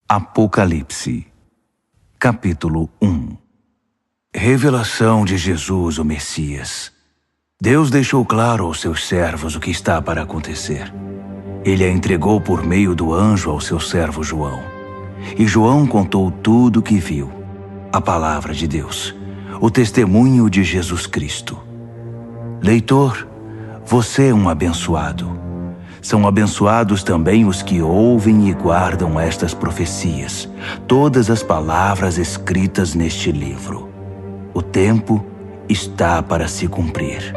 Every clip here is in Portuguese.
Apocalipse, capítulo 1. Revelação de Jesus, o Messias. Deus deixou claro aos seus servos o que está para acontecer. Ele a entregou por meio do anjo ao seu servo João. E João contou tudo o que viu, a palavra de Deus, o testemunho de Jesus Cristo. Leitor, você é um abençoado. São abençoados também os que ouvem e guardam estas profecias, todas as palavras escritas neste livro. O tempo está para se cumprir.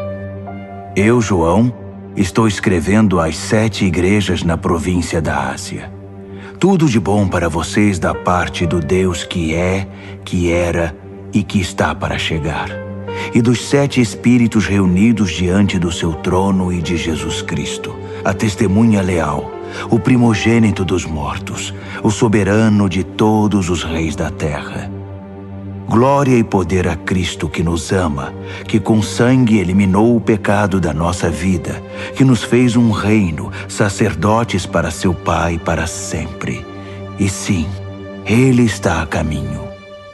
Eu, João, estou escrevendo às 7 igrejas na província da Ásia. Tudo de bom para vocês da parte do Deus que é, que era e que está para chegar, e dos 7 espíritos reunidos diante do seu trono e de Jesus Cristo, a testemunha leal, o primogênito dos mortos, o soberano de todos os reis da terra. Glória e poder a Cristo que nos ama, que com sangue eliminou o pecado da nossa vida, que nos fez um reino, sacerdotes para seu Pai para sempre. E sim, Ele está a caminho.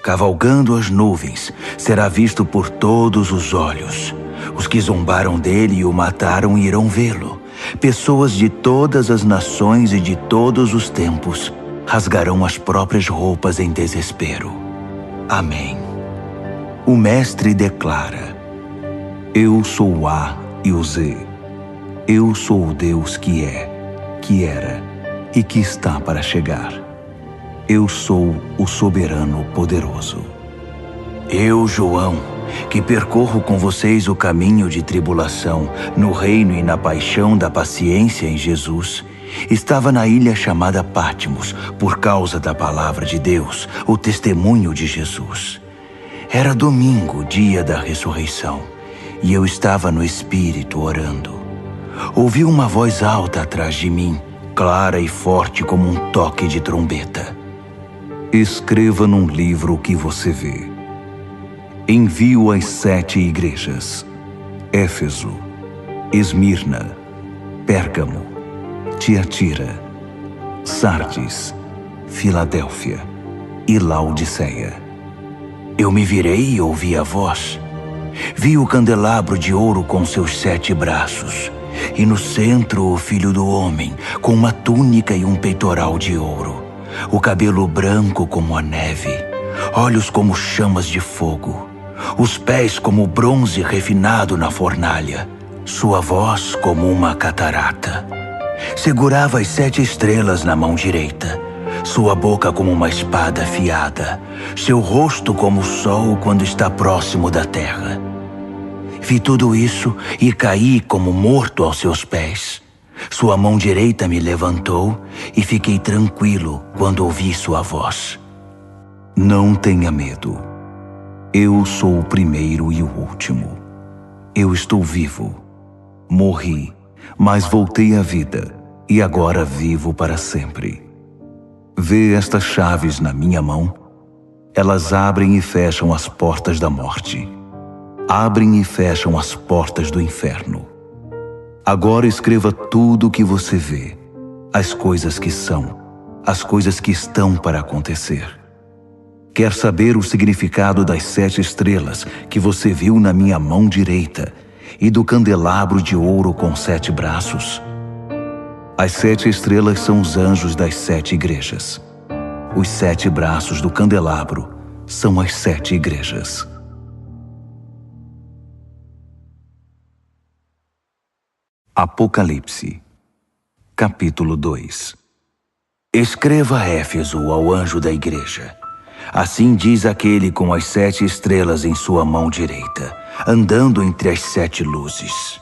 Cavalgando as nuvens, será visto por todos os olhos. Os que zombaram dele e o mataram irão vê-lo. Pessoas de todas as nações e de todos os tempos rasgarão as próprias roupas em desespero. Amém. O Mestre declara: Eu sou o A e o Z. Eu sou o Deus que é, que era e que está para chegar. Eu sou o soberano poderoso. Eu, João, que percorro com vocês o caminho de tribulação, no reino e na paixão da paciência em Jesus, estava na ilha chamada Patmos, por causa da palavra de Deus, o testemunho de Jesus. Era domingo, dia da ressurreição, e eu estava no Espírito orando. Ouvi uma voz alta atrás de mim, clara e forte como um toque de trombeta. Escreva num livro o que você vê. Envio às 7 igrejas: Éfeso, Esmirna, Pérgamo, Tiatira, Sardes, Filadélfia e Laodiceia. Eu me virei e ouvi a voz. Vi o candelabro de ouro com seus 7 braços, e no centro o Filho do Homem, com uma túnica e um peitoral de ouro, o cabelo branco como a neve, olhos como chamas de fogo, os pés como bronze refinado na fornalha, sua voz como uma catarata. Segurava as 7 estrelas na mão direita, sua boca como uma espada afiada, seu rosto como o sol quando está próximo da terra. Vi tudo isso e caí como morto aos seus pés. Sua mão direita me levantou e fiquei tranquilo quando ouvi sua voz. Não tenha medo. Eu sou o primeiro e o último. Eu estou vivo. Morri, mas voltei à vida e agora vivo para sempre. Vê estas chaves na minha mão? Elas abrem e fecham as portas da morte. Abrem e fecham as portas do inferno. Agora escreva tudo o que você vê, as coisas que são, as coisas que estão para acontecer. Quer saber o significado das 7 estrelas que você viu na minha mão direita e do candelabro de ouro com 7 braços? As 7 estrelas são os anjos das 7 igrejas. Os 7 braços do candelabro são as 7 igrejas. Apocalipse, capítulo 2. Escreva a Éfeso, ao anjo da igreja. Assim diz aquele com as 7 estrelas em sua mão direita, andando entre as 7 luzes.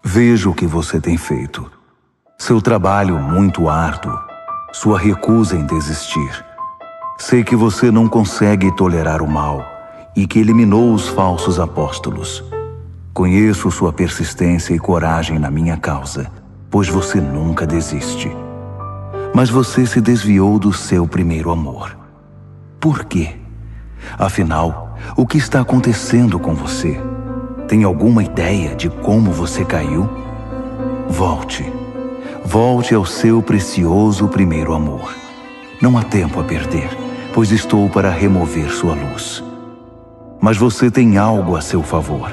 Vejo o que você tem feito. Seu trabalho muito árduo, sua recusa em desistir. Sei que você não consegue tolerar o mal e que eliminou os falsos apóstolos. Conheço sua persistência e coragem na minha causa, pois você nunca desiste. Mas você se desviou do seu primeiro amor. Por quê? Afinal, o que está acontecendo com você? Tem alguma ideia de como você caiu? Volte. Volte ao seu precioso primeiro amor. Não há tempo a perder, pois estou para remover sua luz. Mas você tem algo a seu favor.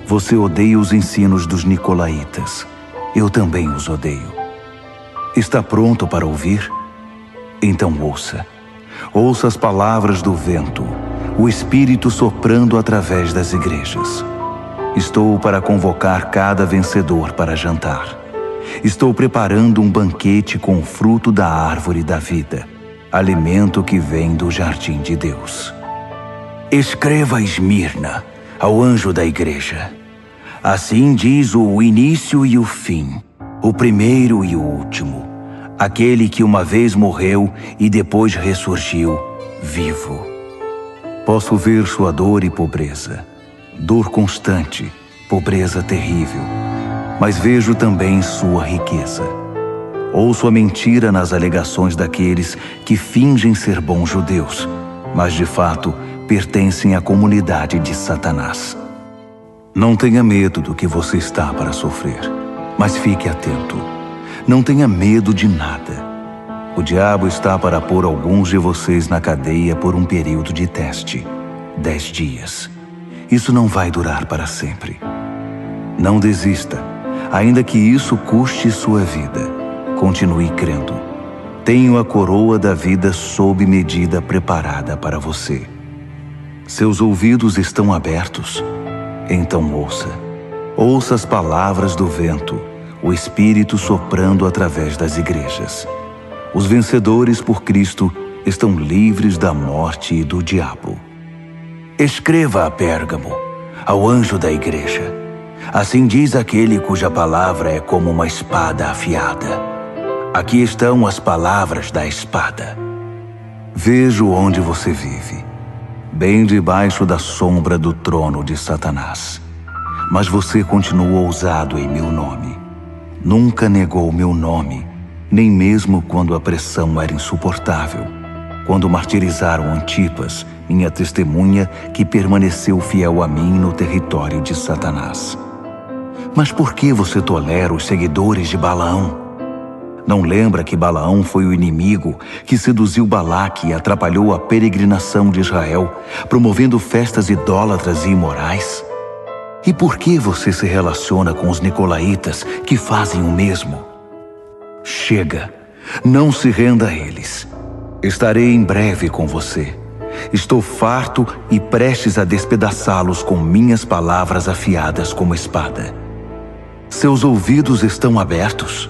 Você odeia os ensinos dos nicolaítas. Eu também os odeio. Está pronto para ouvir? Então ouça. Ouça as palavras do vento, o Espírito soprando através das igrejas. Estou para convocar cada vencedor para jantar. Estou preparando um banquete com o fruto da árvore da vida, alimento que vem do jardim de Deus. Escreva a Esmirna, ao anjo da igreja. Assim diz o início e o fim, o primeiro e o último, aquele que uma vez morreu e depois ressurgiu, vivo. Posso ver sua dor e pobreza, dor constante, pobreza terrível, mas vejo também sua riqueza. Ouço a mentira nas alegações daqueles que fingem ser bons judeus, mas de fato pertencem à comunidade de Satanás. Não tenha medo do que você está para sofrer, mas fique atento. Não tenha medo de nada. O diabo está para pôr alguns de vocês na cadeia por um período de teste, 10 dias. Isso não vai durar para sempre. Não desista, ainda que isso custe sua vida. Continue crendo. Tenho a coroa da vida sob medida preparada para você. Seus ouvidos estão abertos? Então ouça. Ouça as palavras do vento, o Espírito soprando através das igrejas. Os vencedores por Cristo estão livres da morte e do diabo. Escreva a Pérgamo, ao anjo da igreja. Assim diz aquele cuja palavra é como uma espada afiada. Aqui estão as palavras da espada. Vejo onde você vive, bem debaixo da sombra do trono de Satanás. Mas você continua ousado em meu nome. Nunca negou meu nome, nem mesmo quando a pressão era insuportável. Quando martirizaram Antipas, minha testemunha, que permaneceu fiel a mim no território de Satanás. Mas por que você tolera os seguidores de Balaão? Não lembra que Balaão foi o inimigo que seduziu Balaque e atrapalhou a peregrinação de Israel, promovendo festas idólatras e imorais? E por que você se relaciona com os nicolaítas que fazem o mesmo? Chega, não se renda a eles. Estarei em breve com você. Estou farto e prestes a despedaçá-los com minhas palavras afiadas como espada. Seus ouvidos estão abertos?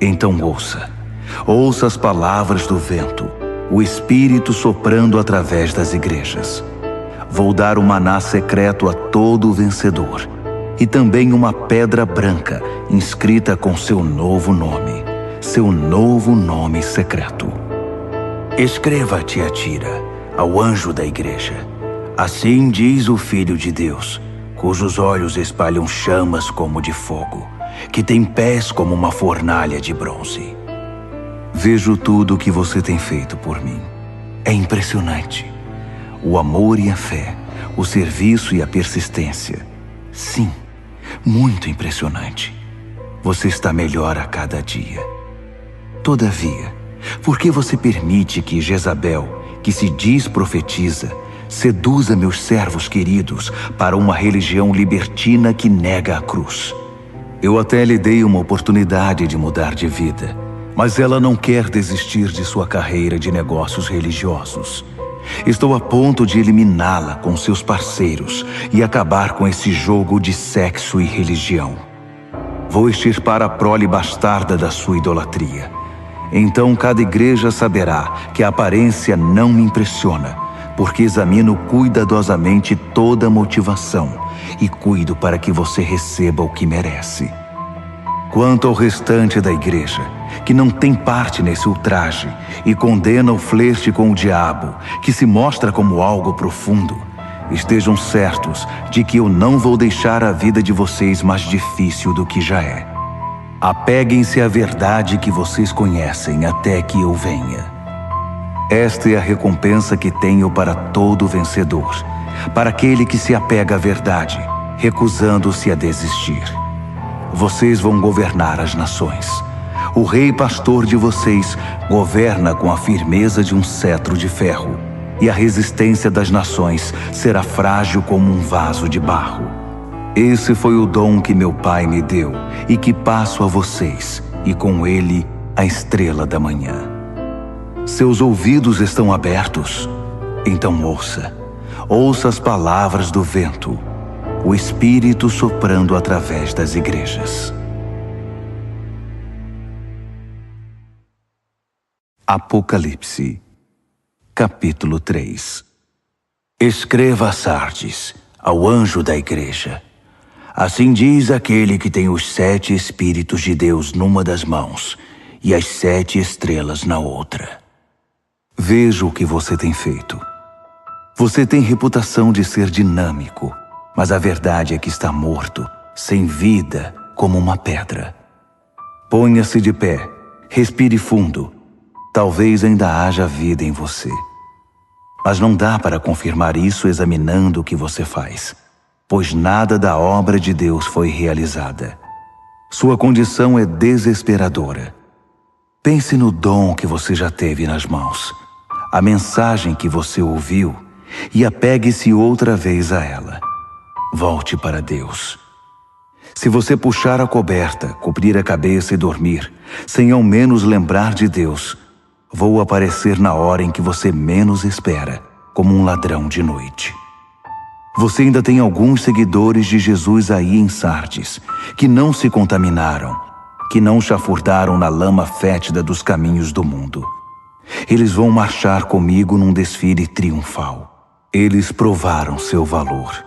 Então ouça. Ouça as palavras do vento, o Espírito soprando através das igrejas. Vou dar o maná secreto a todo vencedor, e também uma pedra branca inscrita com seu novo nome secreto. Escreva a Tiatira, ao anjo da igreja. Assim diz o Filho de Deus, cujos olhos espalham chamas como de fogo, que tem pés como uma fornalha de bronze. Vejo tudo o que você tem feito por mim. É impressionante. O amor e a fé, o serviço e a persistência. Sim, muito impressionante. Você está melhor a cada dia. Todavia, por que você permite que Jezabel, que se diz profetiza, seduza meus servos queridos para uma religião libertina que nega a cruz? Eu até lhe dei uma oportunidade de mudar de vida, mas ela não quer desistir de sua carreira de negócios religiosos. Estou a ponto de eliminá-la com seus parceiros e acabar com esse jogo de sexo e religião. Vou extirpar a prole bastarda da sua idolatria. Então cada igreja saberá que a aparência não me impressiona, porque examino cuidadosamente toda a motivação e cuido para que você receba o que merece. Quanto ao restante da igreja, que não tem parte nesse ultraje e condena o flerte com o diabo, que se mostra como algo profundo, estejam certos de que eu não vou deixar a vida de vocês mais difícil do que já é. Apeguem-se à verdade que vocês conhecem até que eu venha. Esta é a recompensa que tenho para todo vencedor, para aquele que se apega à verdade, recusando-se a desistir. Vocês vão governar as nações. O rei pastor de vocês governa com a firmeza de um cetro de ferro, e a resistência das nações será frágil como um vaso de barro. Esse foi o dom que meu pai me deu e que passo a vocês, e com ele a estrela da manhã. Seus ouvidos estão abertos? Então ouça. Ouça as palavras do vento, o Espírito soprando através das igrejas. Apocalipse, capítulo 3. Escreva a Sardes, ao anjo da igreja. Assim diz aquele que tem os 7 Espíritos de Deus numa das mãos e as 7 estrelas na outra. Veja o que você tem feito. Você tem reputação de ser dinâmico, mas a verdade é que está morto, sem vida, como uma pedra. Ponha-se de pé, respire fundo. Talvez ainda haja vida em você. Mas não dá para confirmar isso examinando o que você faz, pois nada da obra de Deus foi realizada. Sua condição é desesperadora. Pense no dom que você já teve nas mãos, a mensagem que você ouviu, e apegue-se outra vez a ela. Volte para Deus. Se você puxar a coberta, cobrir a cabeça e dormir, sem ao menos lembrar de Deus, vou aparecer na hora em que você menos espera, como um ladrão de noite. Você ainda tem alguns seguidores de Jesus aí em Sardes, que não se contaminaram, que não chafurdaram na lama fétida dos caminhos do mundo. Eles vão marchar comigo num desfile triunfal. Eles provaram seu valor.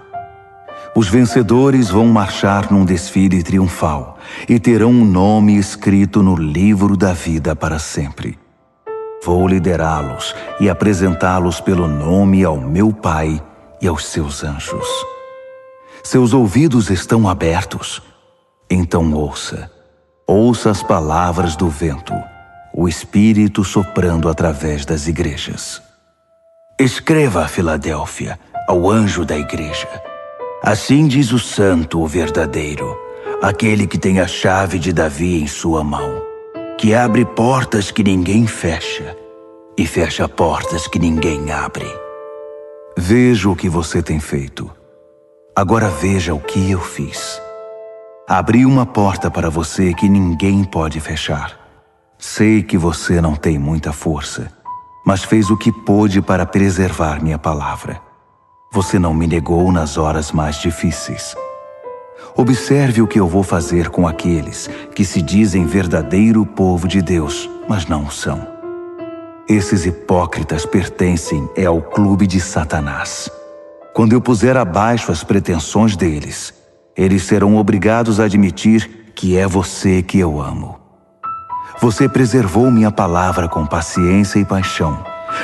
Os vencedores vão marchar num desfile triunfal e terão um nome escrito no livro da vida para sempre. Vou liderá-los e apresentá-los pelo nome ao meu Pai e aos seus anjos. Seus ouvidos estão abertos? Então ouça. Ouça as palavras do vento, o Espírito soprando através das igrejas. Escreva a Filadélfia, ao anjo da igreja. Assim diz o santo, o verdadeiro, aquele que tem a chave de Davi em sua mão, que abre portas que ninguém fecha e fecha portas que ninguém abre. Veja o que você tem feito. Agora veja o que eu fiz. Abri uma porta para você que ninguém pode fechar. Sei que você não tem muita força, mas fez o que pôde para preservar minha palavra. Você não me negou nas horas mais difíceis. Observe o que eu vou fazer com aqueles que se dizem verdadeiro povo de Deus, mas não o são. Esses hipócritas pertencem ao clube de Satanás. Quando eu puser abaixo as pretensões deles, eles serão obrigados a admitir que é você que eu amo. Você preservou minha palavra com paciência e paixão.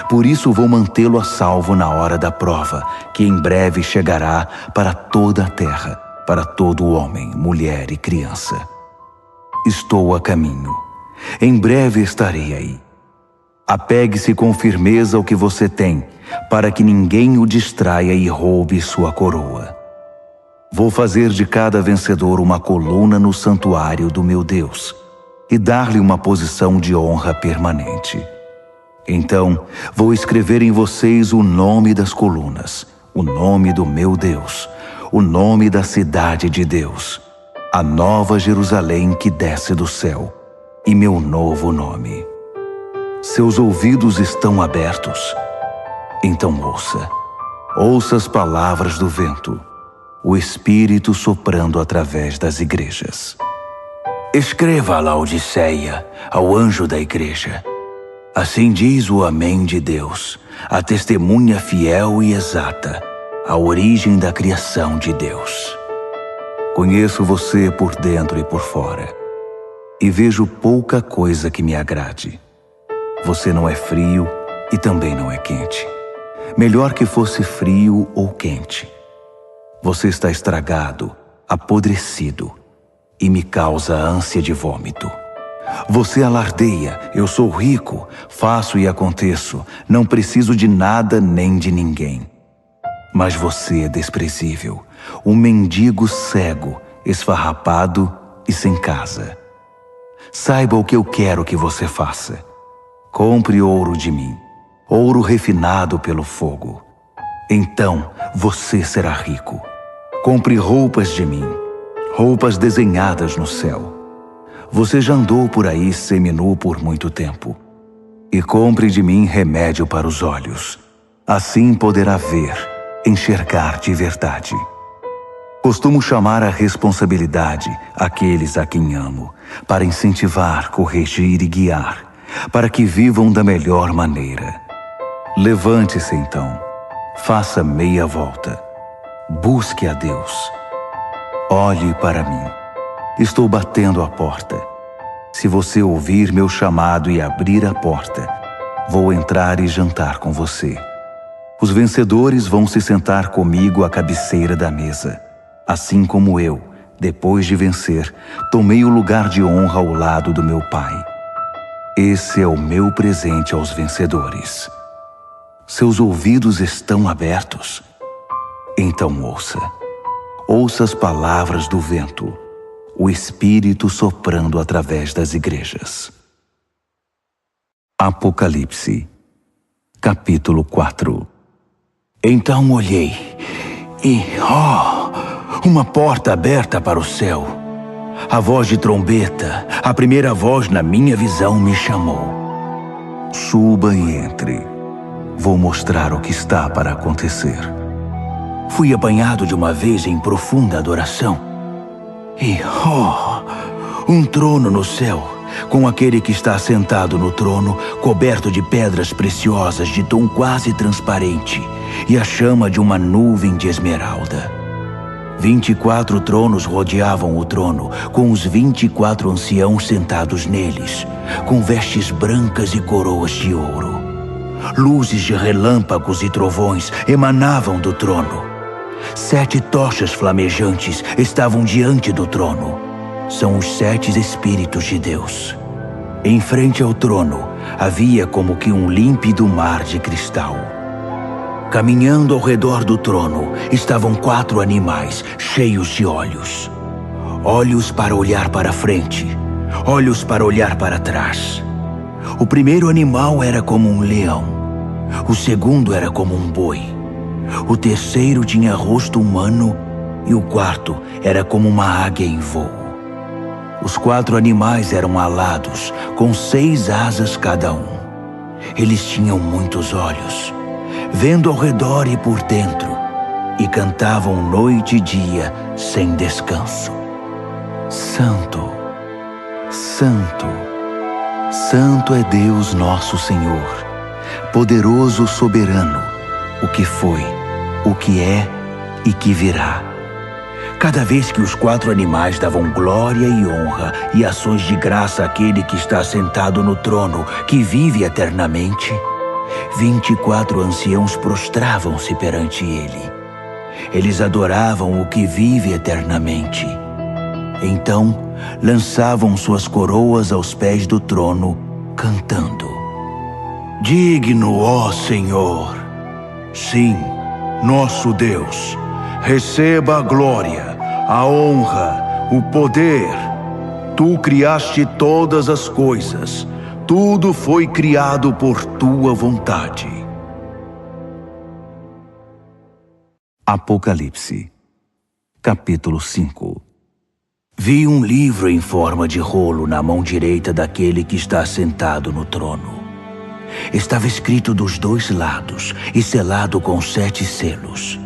Por isso vou mantê-lo a salvo na hora da prova, que em breve chegará para toda a terra, para todo homem, mulher e criança. Estou a caminho. Em breve estarei aí. Apegue-se com firmeza ao que você tem, para que ninguém o distraia e roube sua coroa. Vou fazer de cada vencedor uma coluna no santuário do meu Deus e dar-lhe uma posição de honra permanente. Então, vou escrever em vocês o nome das colunas, o nome do meu Deus, o nome da cidade de Deus, a nova Jerusalém que desce do céu, e meu novo nome. Seus ouvidos estão abertos? Então ouça. Ouça as palavras do vento, o Espírito soprando através das igrejas. Escreva a Laodiceia, ao anjo da igreja. Assim diz o Amém de Deus, a testemunha fiel e exata, a origem da criação de Deus. Conheço você por dentro e por fora, e vejo pouca coisa que me agrade. Você não é frio e também não é quente. Melhor que fosse frio ou quente. Você está estragado, apodrecido, e me causa ânsia de vômito. Você alardeia, eu sou rico, faço e aconteço, não preciso de nada nem de ninguém. Mas você é desprezível, um mendigo cego, esfarrapado e sem casa. Saiba o que eu quero que você faça. Compre ouro de mim, ouro refinado pelo fogo. Então você será rico. Compre roupas de mim, roupas desenhadas no céu. Você já andou por aí seminu por muito tempo. E compre de mim remédio para os olhos. Assim poderá ver, enxergar de verdade. Costumo chamar à responsabilidade aqueles a quem amo, para incentivar, corrigir e guiar, para que vivam da melhor maneira. Levante-se então, faça meia volta, busque a Deus. Olhe para mim, estou batendo a porta. Se você ouvir meu chamado e abrir a porta, vou entrar e jantar com você. Os vencedores vão se sentar comigo à cabeceira da mesa, assim como eu, depois de vencer, tomei o lugar de honra ao lado do meu Pai. Esse é o meu presente aos vencedores. Seus ouvidos estão abertos? Então ouça. Ouça as palavras do vento, o Espírito soprando através das igrejas. Apocalipse, capítulo 4. Então olhei e, uma porta aberta para o céu. A voz de trombeta, a primeira voz na minha visão me chamou. Suba e entre. Vou mostrar o que está para acontecer. Fui apanhado de uma vez em profunda adoração. E, um trono no céu, com aquele que está sentado no trono, coberto de pedras preciosas de tom quase transparente, e a chama de uma nuvem de esmeralda. 24 tronos rodeavam o trono, com os 24 anciãos sentados neles, com vestes brancas e coroas de ouro. Luzes de relâmpagos e trovões emanavam do trono. 7 tochas flamejantes estavam diante do trono. São os 7 Espíritos de Deus. Em frente ao trono havia como que um límpido mar de cristal. Caminhando ao redor do trono estavam 4 animais cheios de olhos. Olhos para olhar para frente, olhos para olhar para trás. O primeiro animal era como um leão. O segundo era como um boi. O terceiro tinha rosto humano e o quarto era como uma águia em voo. Os 4 animais eram alados, com 6 asas cada um. Eles tinham muitos olhos, vendo ao redor e por dentro, e cantavam noite e dia sem descanso. Santo, Santo, Santo é Deus nosso Senhor, poderoso soberano, o que foi, o que é e que virá. Cada vez que os 4 animais davam glória e honra e ações de graça àquele que está sentado no trono, que vive eternamente, 24 anciãos prostravam-se perante ele. Eles adoravam o que vive eternamente. Então, lançavam suas coroas aos pés do trono, cantando: Digno, ó Senhor! Sim, nosso Deus, receba a glória, a honra, o poder. Tu criaste todas as coisas. Tudo foi criado por tua vontade. Apocalipse, capítulo 5. Vi um livro em forma de rolo na mão direita daquele que está sentado no trono. Estava escrito dos 2 lados e selado com 7 selos.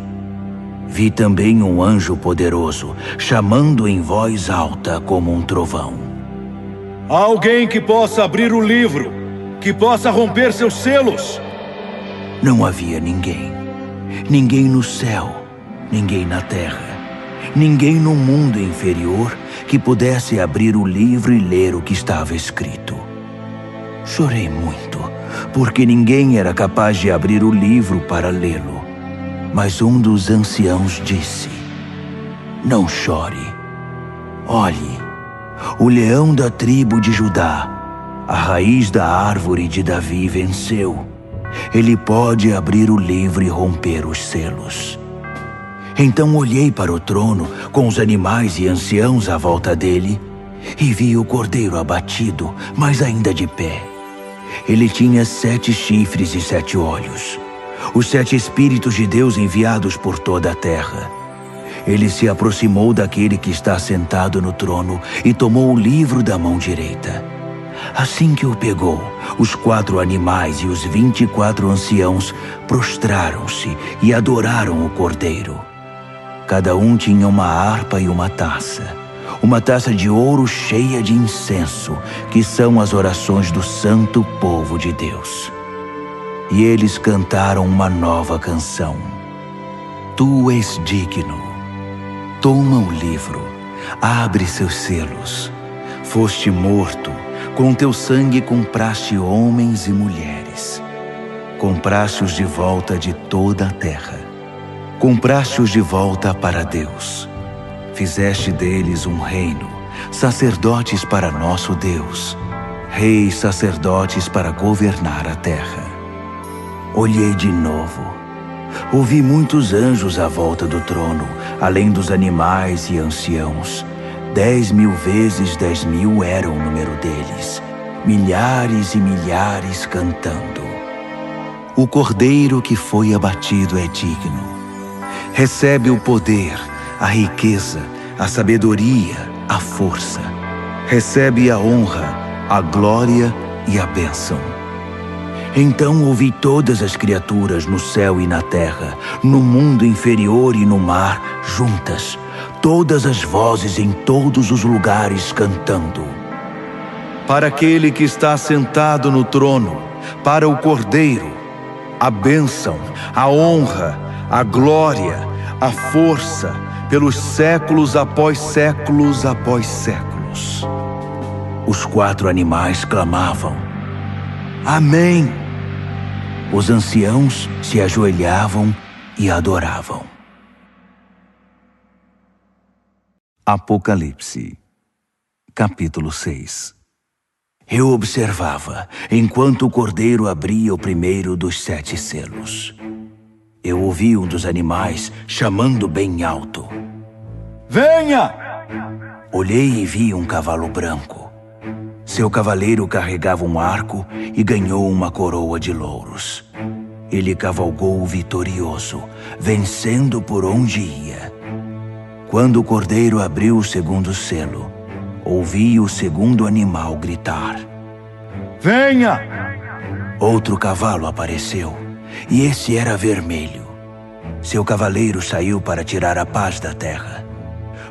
Vi também um anjo poderoso, chamando em voz alta como um trovão. Há alguém que possa abrir o livro, que possa romper seus selos? Não havia ninguém. Ninguém no céu, ninguém na terra, ninguém no mundo inferior que pudesse abrir o livro e ler o que estava escrito. Chorei muito, porque ninguém era capaz de abrir o livro para lê-lo. Mas um dos anciãos disse: Não chore. Olhe, o leão da tribo de Judá, a raiz da árvore de Davi, venceu. Ele pode abrir o livro e romper os selos. Então olhei para o trono, com os animais e anciãos à volta dele, e vi o cordeiro abatido, mas ainda de pé. Ele tinha 7 chifres e 7 olhos, os 7 Espíritos de Deus enviados por toda a terra. Ele se aproximou daquele que está sentado no trono e tomou o livro da mão direita. Assim que o pegou, os 4 animais e os 24 anciãos prostraram-se e adoraram o cordeiro. Cada um tinha uma harpa e uma taça de ouro cheia de incenso, que são as orações do santo povo de Deus. E eles cantaram uma nova canção. Tu és digno. Toma o livro, abre seus selos. Foste morto, com teu sangue compraste homens e mulheres. Compraste-os de volta de toda a terra. Compraste-os de volta para Deus. Fizeste deles um reino, sacerdotes para nosso Deus, reis sacerdotes para governar a terra. Olhei de novo. Ouvi muitos anjos à volta do trono, além dos animais e anciãos. 10.000 vezes 10.000 era o número deles, milhares e milhares cantando. O cordeiro que foi abatido é digno. Recebe o poder, a riqueza, a sabedoria, a força. Recebe a honra, a glória e a bênção. Então ouvi todas as criaturas no céu e na terra, no mundo inferior e no mar, juntas, todas as vozes em todos os lugares cantando. Para aquele que está sentado no trono, para o Cordeiro, a bênção, a honra, a glória, a força, pelos séculos após séculos após séculos. Os 4 animais clamavam: Amém! Os anciãos se ajoelhavam e adoravam. Apocalipse, capítulo 6. Eu observava, enquanto o cordeiro abria o primeiro dos 7 selos. Eu ouvi um dos animais chamando bem alto: Venha! Olhei e vi um cavalo branco. Seu cavaleiro carregava um arco e ganhou uma coroa de louros. Ele cavalgou vitorioso, vencendo por onde ia. Quando o cordeiro abriu o segundo selo, ouvi o segundo animal gritar: Venha! Outro cavalo apareceu, e esse era vermelho. Seu cavaleiro saiu para tirar a paz da terra.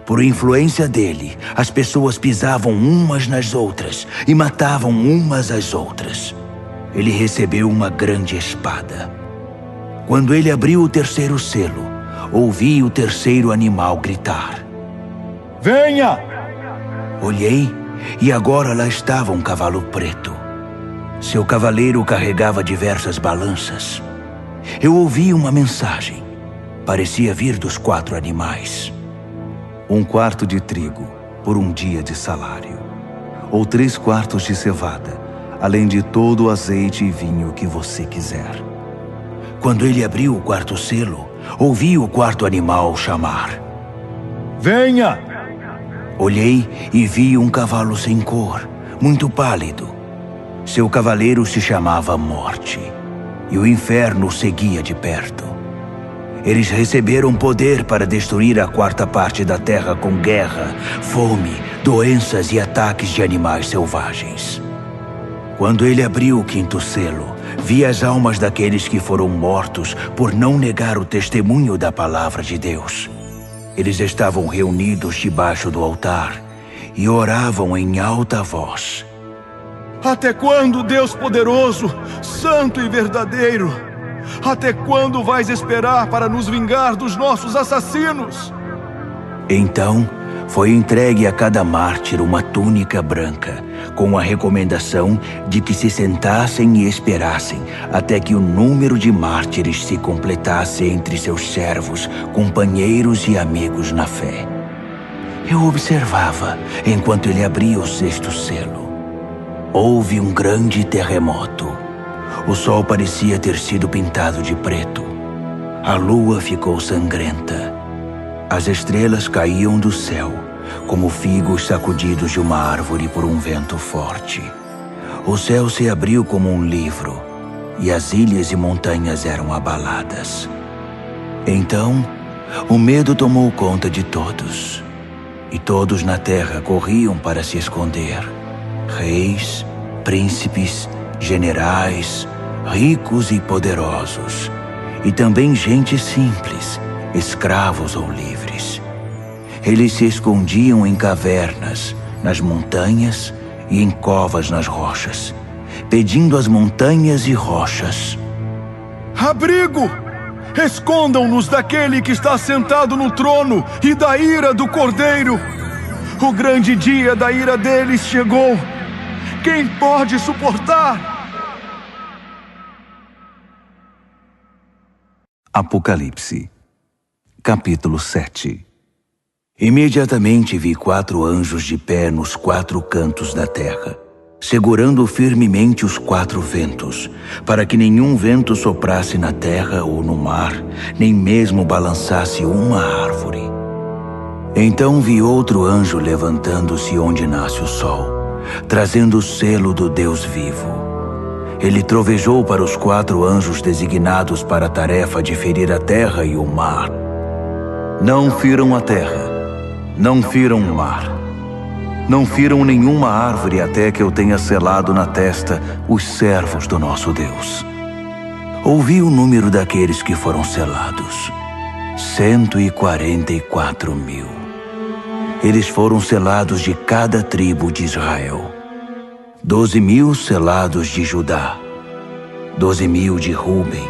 Por influência dele, as pessoas pisavam umas nas outras e matavam umas às outras. Ele recebeu uma grande espada. Quando ele abriu o terceiro selo, ouvi o terceiro animal gritar: Venha! Olhei e agora lá estava um cavalo preto. Seu cavaleiro carregava diversas balanças. Eu ouvi uma mensagem. Parecia vir dos 4 animais. 1 quarto de trigo por um dia de salário, ou 3 quartos de cevada, além de todo o azeite e vinho que você quiser. Quando ele abriu o 4º selo, ouvi o 4º animal chamar: Venha! Olhei e vi um cavalo sem cor, muito pálido. Seu cavaleiro se chamava Morte, e o inferno o seguia de perto. Eles receberam poder para destruir a 4ª parte da terra com guerra, fome, doenças e ataques de animais selvagens. Quando ele abriu o 5º selo, vi as almas daqueles que foram mortos por não negar o testemunho da palavra de Deus. Eles estavam reunidos debaixo do altar e oravam em alta voz: Até quando, Deus poderoso, santo e verdadeiro? Até quando vais esperar para nos vingar dos nossos assassinos? Então, foi entregue a cada mártir uma túnica branca, com a recomendação de que se sentassem e esperassem até que o número de mártires se completasse entre seus servos, companheiros e amigos na fé. Eu observava enquanto ele abria o 6º selo. Houve um grande terremoto. O sol parecia ter sido pintado de preto. A lua ficou sangrenta. As estrelas caíam do céu, como figos sacudidos de uma árvore por um vento forte. O céu se abriu como um livro, e as ilhas e montanhas eram abaladas. Então, o medo tomou conta de todos, e todos na terra corriam para se esconder. Reis, príncipes, generais, ricos e poderosos, e também gente simples, escravos ou livres. Eles se escondiam em cavernas, nas montanhas e em covas nas rochas, pedindo às montanhas e rochas: abrigo! Escondam-nos daquele que está sentado no trono e da ira do Cordeiro. O grande dia da ira deles chegou. Quem pode suportar? Apocalipse, capítulo 7. Imediatamente vi 4 anjos de pé nos 4 cantos da terra, segurando firmemente os 4 ventos, para que nenhum vento soprasse na terra ou no mar, nem mesmo balançasse uma árvore. Então vi outro anjo levantando-se onde nasce o sol, trazendo o selo do Deus vivo. Ele trovejou para os 4 anjos designados para a tarefa de ferir a terra e o mar. Não firam a terra, não firam o mar, não firam nenhuma árvore até que eu tenha selado na testa os servos do nosso Deus. Ouvi o número daqueles que foram selados: 144.000. Eles foram selados de cada tribo de Israel. 12.000 selados de Judá, 12.000 de Ruben,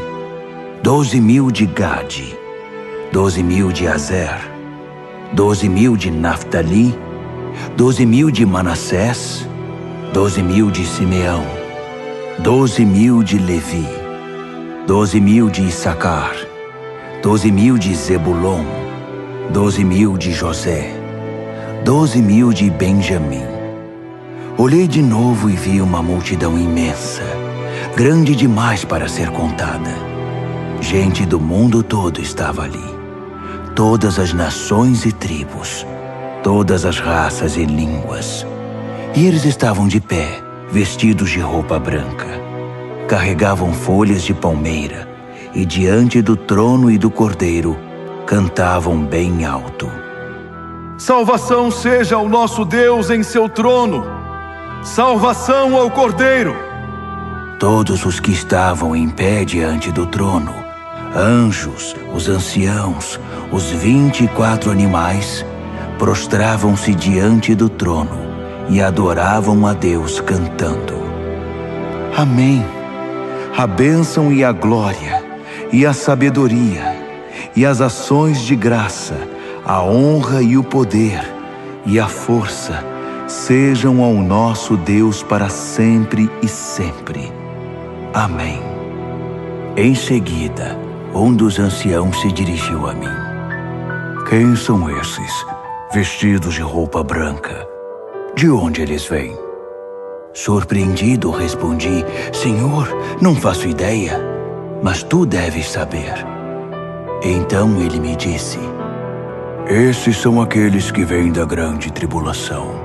12.000 de Gade, 12.000 de Azer, 12.000 de Naftali, 12.000 de Manassés, 12.000 de Simeão, 12.000 de Levi, 12.000 de Issacar, 12.000 de Zebulon, 12.000 de José, 12.000 de Benjamim. Olhei de novo e vi uma multidão imensa, grande demais para ser contada. Gente do mundo todo estava ali. Todas as nações e tribos, todas as raças e línguas. E eles estavam de pé, vestidos de roupa branca. Carregavam folhas de palmeira e diante do trono e do Cordeiro cantavam bem alto: salvação seja ao nosso Deus em seu trono. Salvação ao Cordeiro! Todos os que estavam em pé diante do trono, anjos, os anciãos, os 24 animais, prostravam-se diante do trono e adoravam a Deus cantando: Amém! A bênção e a glória, e a sabedoria, e as ações de graça, a honra e o poder, e a força, sejam ao nosso Deus para sempre e sempre. Amém. Em seguida, um dos anciãos se dirigiu a mim: quem são esses, vestidos de roupa branca? De onde eles vêm? Surpreendido, respondi: Senhor, não faço ideia, mas tu deves saber. Então ele me disse: esses são aqueles que vêm da grande tribulação.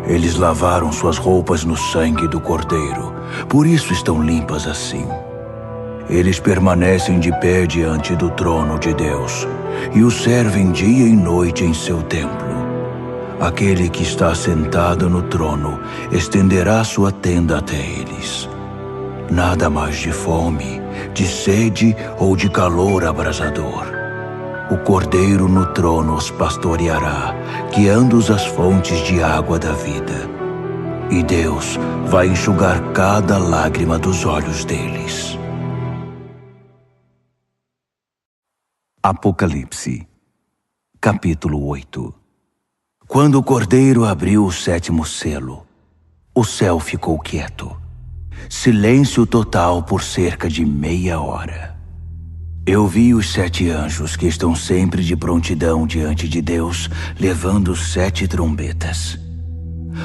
Eles lavaram suas roupas no sangue do Cordeiro, por isso estão limpas assim. Eles permanecem de pé diante do trono de Deus e o servem dia e noite em seu templo. Aquele que está sentado no trono estenderá sua tenda até eles. Nada mais de fome, de sede ou de calor abrasador. O Cordeiro no trono os pastoreará, guiando-os às fontes de água da vida. E Deus vai enxugar cada lágrima dos olhos deles. Apocalipse, capítulo 8. Quando o Cordeiro abriu o 7º selo, o céu ficou quieto. Silêncio total por cerca de meia hora. Eu vi os 7 anjos que estão sempre de prontidão diante de Deus, levando 7 trombetas.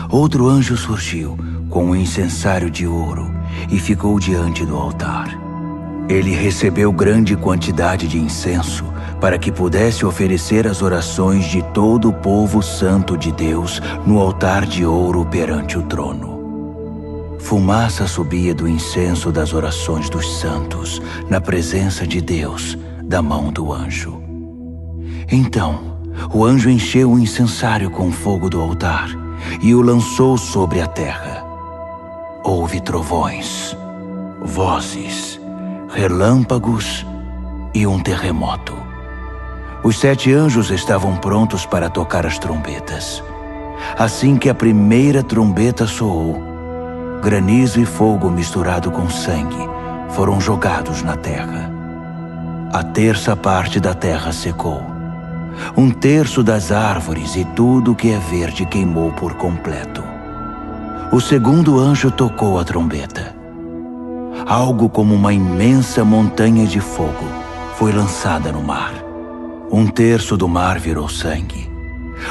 Outro anjo surgiu com um incensário de ouro e ficou diante do altar. Ele recebeu grande quantidade de incenso para que pudesse oferecer as orações de todo o povo santo de Deus no altar de ouro perante o trono. Fumaça subia do incenso das orações dos santos na presença de Deus, da mão do anjo. Então, o anjo encheu o incensário com fogo do altar e o lançou sobre a terra. Houve trovões, vozes, relâmpagos e um terremoto. Os 7 anjos estavam prontos para tocar as trombetas. Assim que a primeira trombeta soou, granizo e fogo misturado com sangue foram jogados na terra. A terça parte da terra secou. 1/3 das árvores e tudo que é verde queimou por completo. O segundo anjo tocou a trombeta. Algo como uma imensa montanha de fogo foi lançada no mar. 1/3 do mar virou sangue.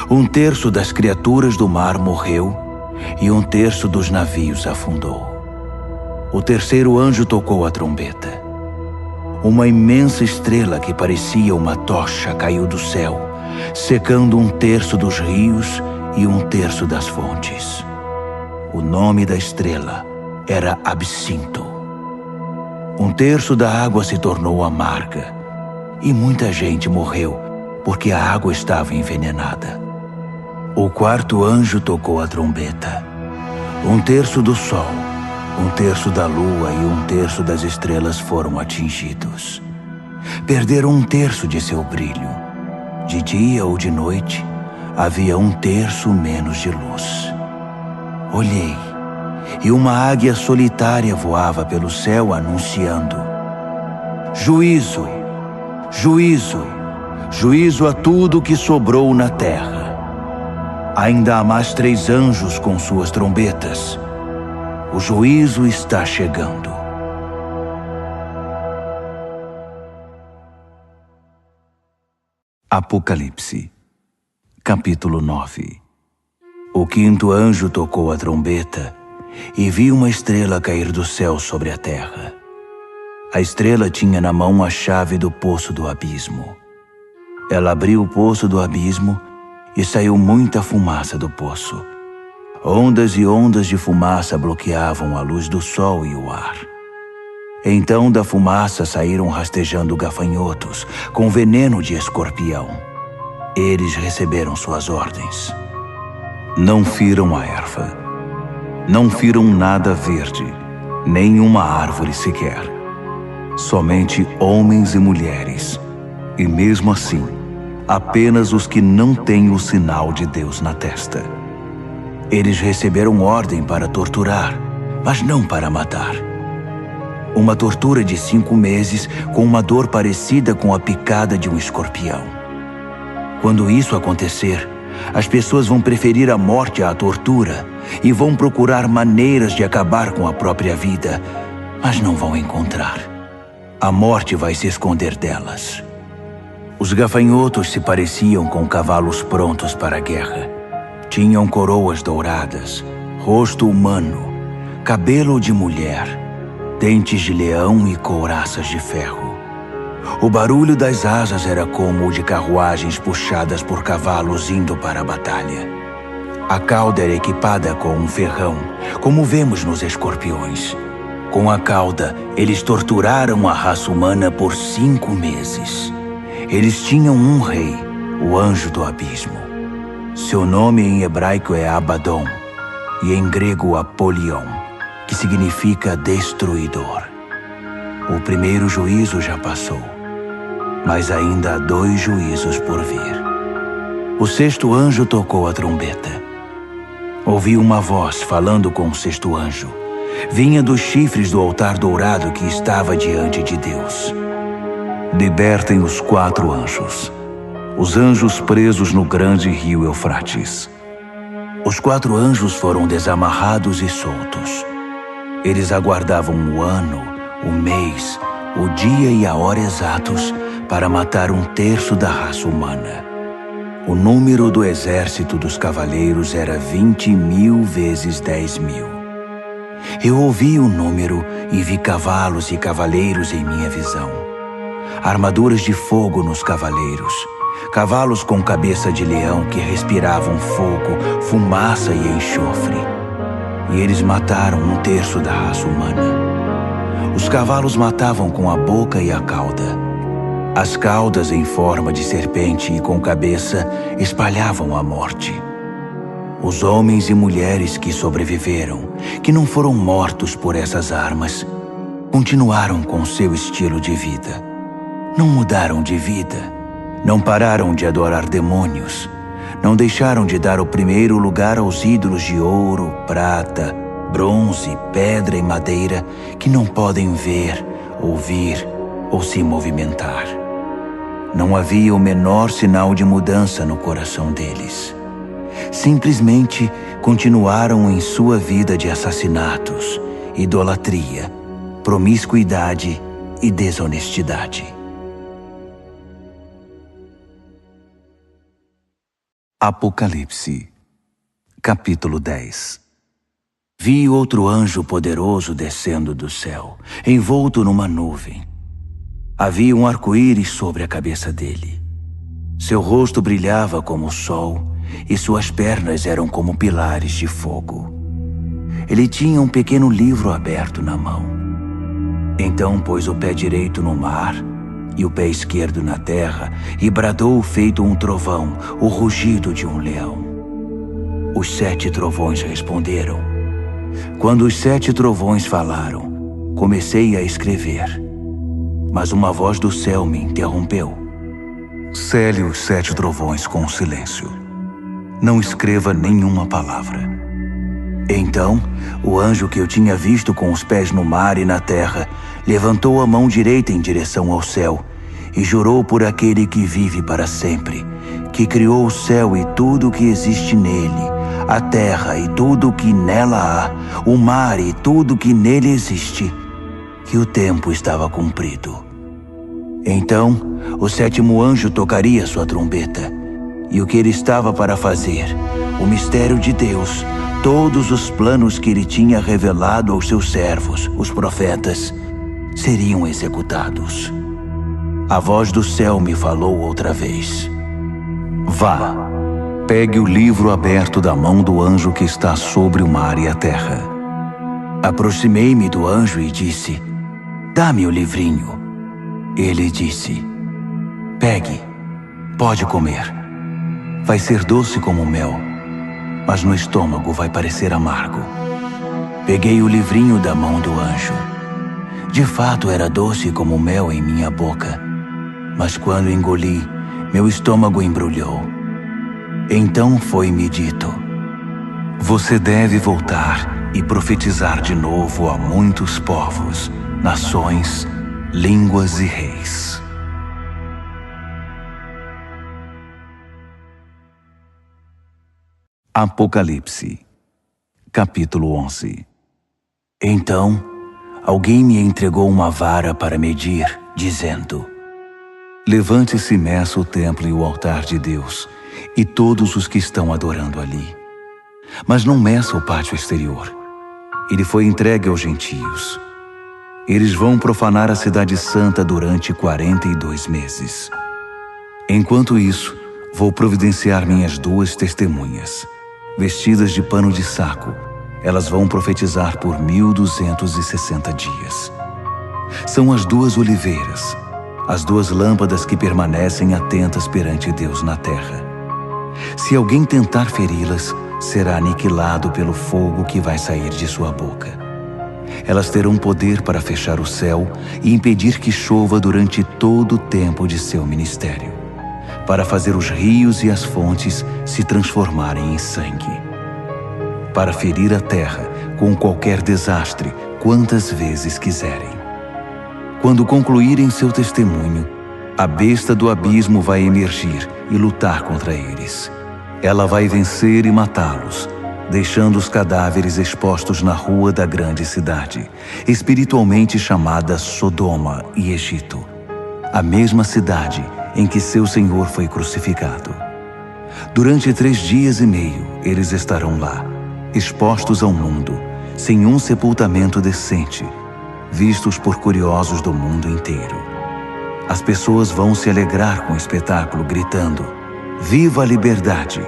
1/3 das criaturas do mar morreu e 1/3 dos navios afundou. O terceiro anjo tocou a trombeta. Uma imensa estrela que parecia uma tocha caiu do céu, secando 1/3 dos rios e 1/3 das fontes. O nome da estrela era Absinto. 1/3 da água se tornou amarga e muita gente morreu porque a água estava envenenada. O quarto anjo tocou a trombeta. 1/3 do sol, 1/3 da lua e 1/3 das estrelas foram atingidos. Perderam 1/3 de seu brilho. De dia ou de noite, havia 1/3 menos de luz. Olhei, e uma águia solitária voava pelo céu anunciando: Juízo, juízo, juízo a tudo que sobrou na terra. Ainda há mais 3 anjos com suas trombetas. O juízo está chegando. Apocalipse, capítulo 9. O quinto anjo tocou a trombeta e vi uma estrela cair do céu sobre a terra. A estrela tinha na mão a chave do poço do abismo. Ela abriu o poço do abismo e saiu muita fumaça do poço. Ondas e ondas de fumaça bloqueavam a luz do sol e o ar. Então da fumaça saíram rastejando gafanhotos com veneno de escorpião. Eles receberam suas ordens. Não firam a erva, não firam nada verde, nem uma árvore sequer. Somente homens e mulheres, e mesmo assim, apenas os que não têm o sinal de Deus na testa. Eles receberam ordem para torturar, mas não para matar. Uma tortura de 5 meses com uma dor parecida com a picada de um escorpião. Quando isso acontecer, as pessoas vão preferir a morte à tortura e vão procurar maneiras de acabar com a própria vida, mas não vão encontrar. A morte vai se esconder delas. Os gafanhotos se pareciam com cavalos prontos para a guerra. Tinham coroas douradas, rosto humano, cabelo de mulher, dentes de leão e couraças de ferro. O barulho das asas era como o de carruagens puxadas por cavalos indo para a batalha. A cauda era equipada com um ferrão, como vemos nos escorpiões. Com a cauda, eles torturaram a raça humana por 5 meses. Eles tinham um rei, o anjo do abismo. Seu nome em hebraico é Abaddon e em grego Apolion, que significa destruidor. O primeiro juízo já passou, mas ainda há 2 juízos por vir. O sexto anjo tocou a trombeta. Ouvi uma voz falando com o sexto anjo. Vinha dos chifres do altar dourado que estava diante de Deus. Libertem os 4 anjos, os anjos presos no grande rio Eufrates. Os 4 anjos foram desamarrados e soltos. Eles aguardavam o ano, o mês, o dia e a hora exatos para matar 1/3 da raça humana. O número do exército dos cavaleiros era 20.000 vezes 10.000. Eu ouvi o número e vi cavalos e cavaleiros em minha visão. Armaduras de fogo nos cavaleiros, cavalos com cabeça de leão que respiravam fogo, fumaça e enxofre. E eles mataram 1/3 da raça humana. Os cavalos matavam com a boca e a cauda. As caudas em forma de serpente e com cabeça espalhavam a morte. Os homens e mulheres que sobreviveram, que não foram mortos por essas armas, continuaram com seu estilo de vida. Não mudaram de vida, não pararam de adorar demônios, não deixaram de dar o primeiro lugar aos ídolos de ouro, prata, bronze, pedra e madeira que não podem ver, ouvir ou se movimentar. Não havia o menor sinal de mudança no coração deles. Simplesmente continuaram em sua vida de assassinatos, idolatria, promiscuidade e desonestidade. Apocalipse, capítulo 10. Vi outro anjo poderoso descendo do céu, envolto numa nuvem. Havia um arco-íris sobre a cabeça dele. Seu rosto brilhava como o sol e suas pernas eram como pilares de fogo. Ele tinha um pequeno livro aberto na mão. Então pôs o pé direito no mar e o pé esquerdo na terra e bradou feito um trovão, o rugido de um leão. Os 7 trovões responderam. Quando os 7 trovões falaram, comecei a escrever. Mas uma voz do céu me interrompeu. Cele os 7 trovões com silêncio. Não escreva nenhuma palavra. Então, o anjo que eu tinha visto com os pés no mar e na terra, levantou a mão direita em direção ao céu e jurou por aquele que vive para sempre, que criou o céu e tudo o que existe nele, a terra e tudo o que nela há, o mar e tudo o que nele existe, que o tempo estava cumprido. Então, o 7º anjo tocaria sua trombeta, e o que ele estava para fazer, o mistério de Deus, todos os planos que ele tinha revelado aos seus servos, os profetas, seriam executados. A voz do céu me falou outra vez. Vá, pegue o livro aberto da mão do anjo que está sobre o mar e a terra. Aproximei-me do anjo e disse, dá-me o livrinho. Ele disse, pegue, pode comer. Vai ser doce como mel, mas no estômago vai parecer amargo. Peguei o livrinho da mão do anjo. De fato era doce como mel em minha boca, mas quando engoli, meu estômago embrulhou. Então foi-me dito, você deve voltar e profetizar de novo a muitos povos, nações, línguas e reis. Apocalipse, capítulo 11. Então, alguém me entregou uma vara para medir, dizendo, levante-se e meça o templo e o altar de Deus, e todos os que estão adorando ali. Mas não meça o pátio exterior. Ele foi entregue aos gentios. Eles vão profanar a cidade santa durante 42 meses. Enquanto isso, vou providenciar minhas 2 testemunhas. Vestidas de pano de saco, elas vão profetizar por 1260 dias. São as 2 oliveiras, as 2 lâmpadas que permanecem atentas perante Deus na terra. Se alguém tentar feri-las, será aniquilado pelo fogo que vai sair de sua boca. Elas terão poder para fechar o céu e impedir que chova durante todo o tempo de seu ministério, para fazer os rios e as fontes se transformarem em sangue, para ferir a terra com qualquer desastre quantas vezes quiserem. Quando concluírem seu testemunho, a besta do abismo vai emergir e lutar contra eles. Ela vai vencer e matá-los, deixando os cadáveres expostos na rua da grande cidade, espiritualmente chamada Sodoma e Egito, a mesma cidade em que seu Senhor foi crucificado. Durante 3 dias e meio, eles estarão lá, expostos ao mundo, sem um sepultamento decente, vistos por curiosos do mundo inteiro. As pessoas vão se alegrar com o espetáculo, gritando: "Viva a liberdade!"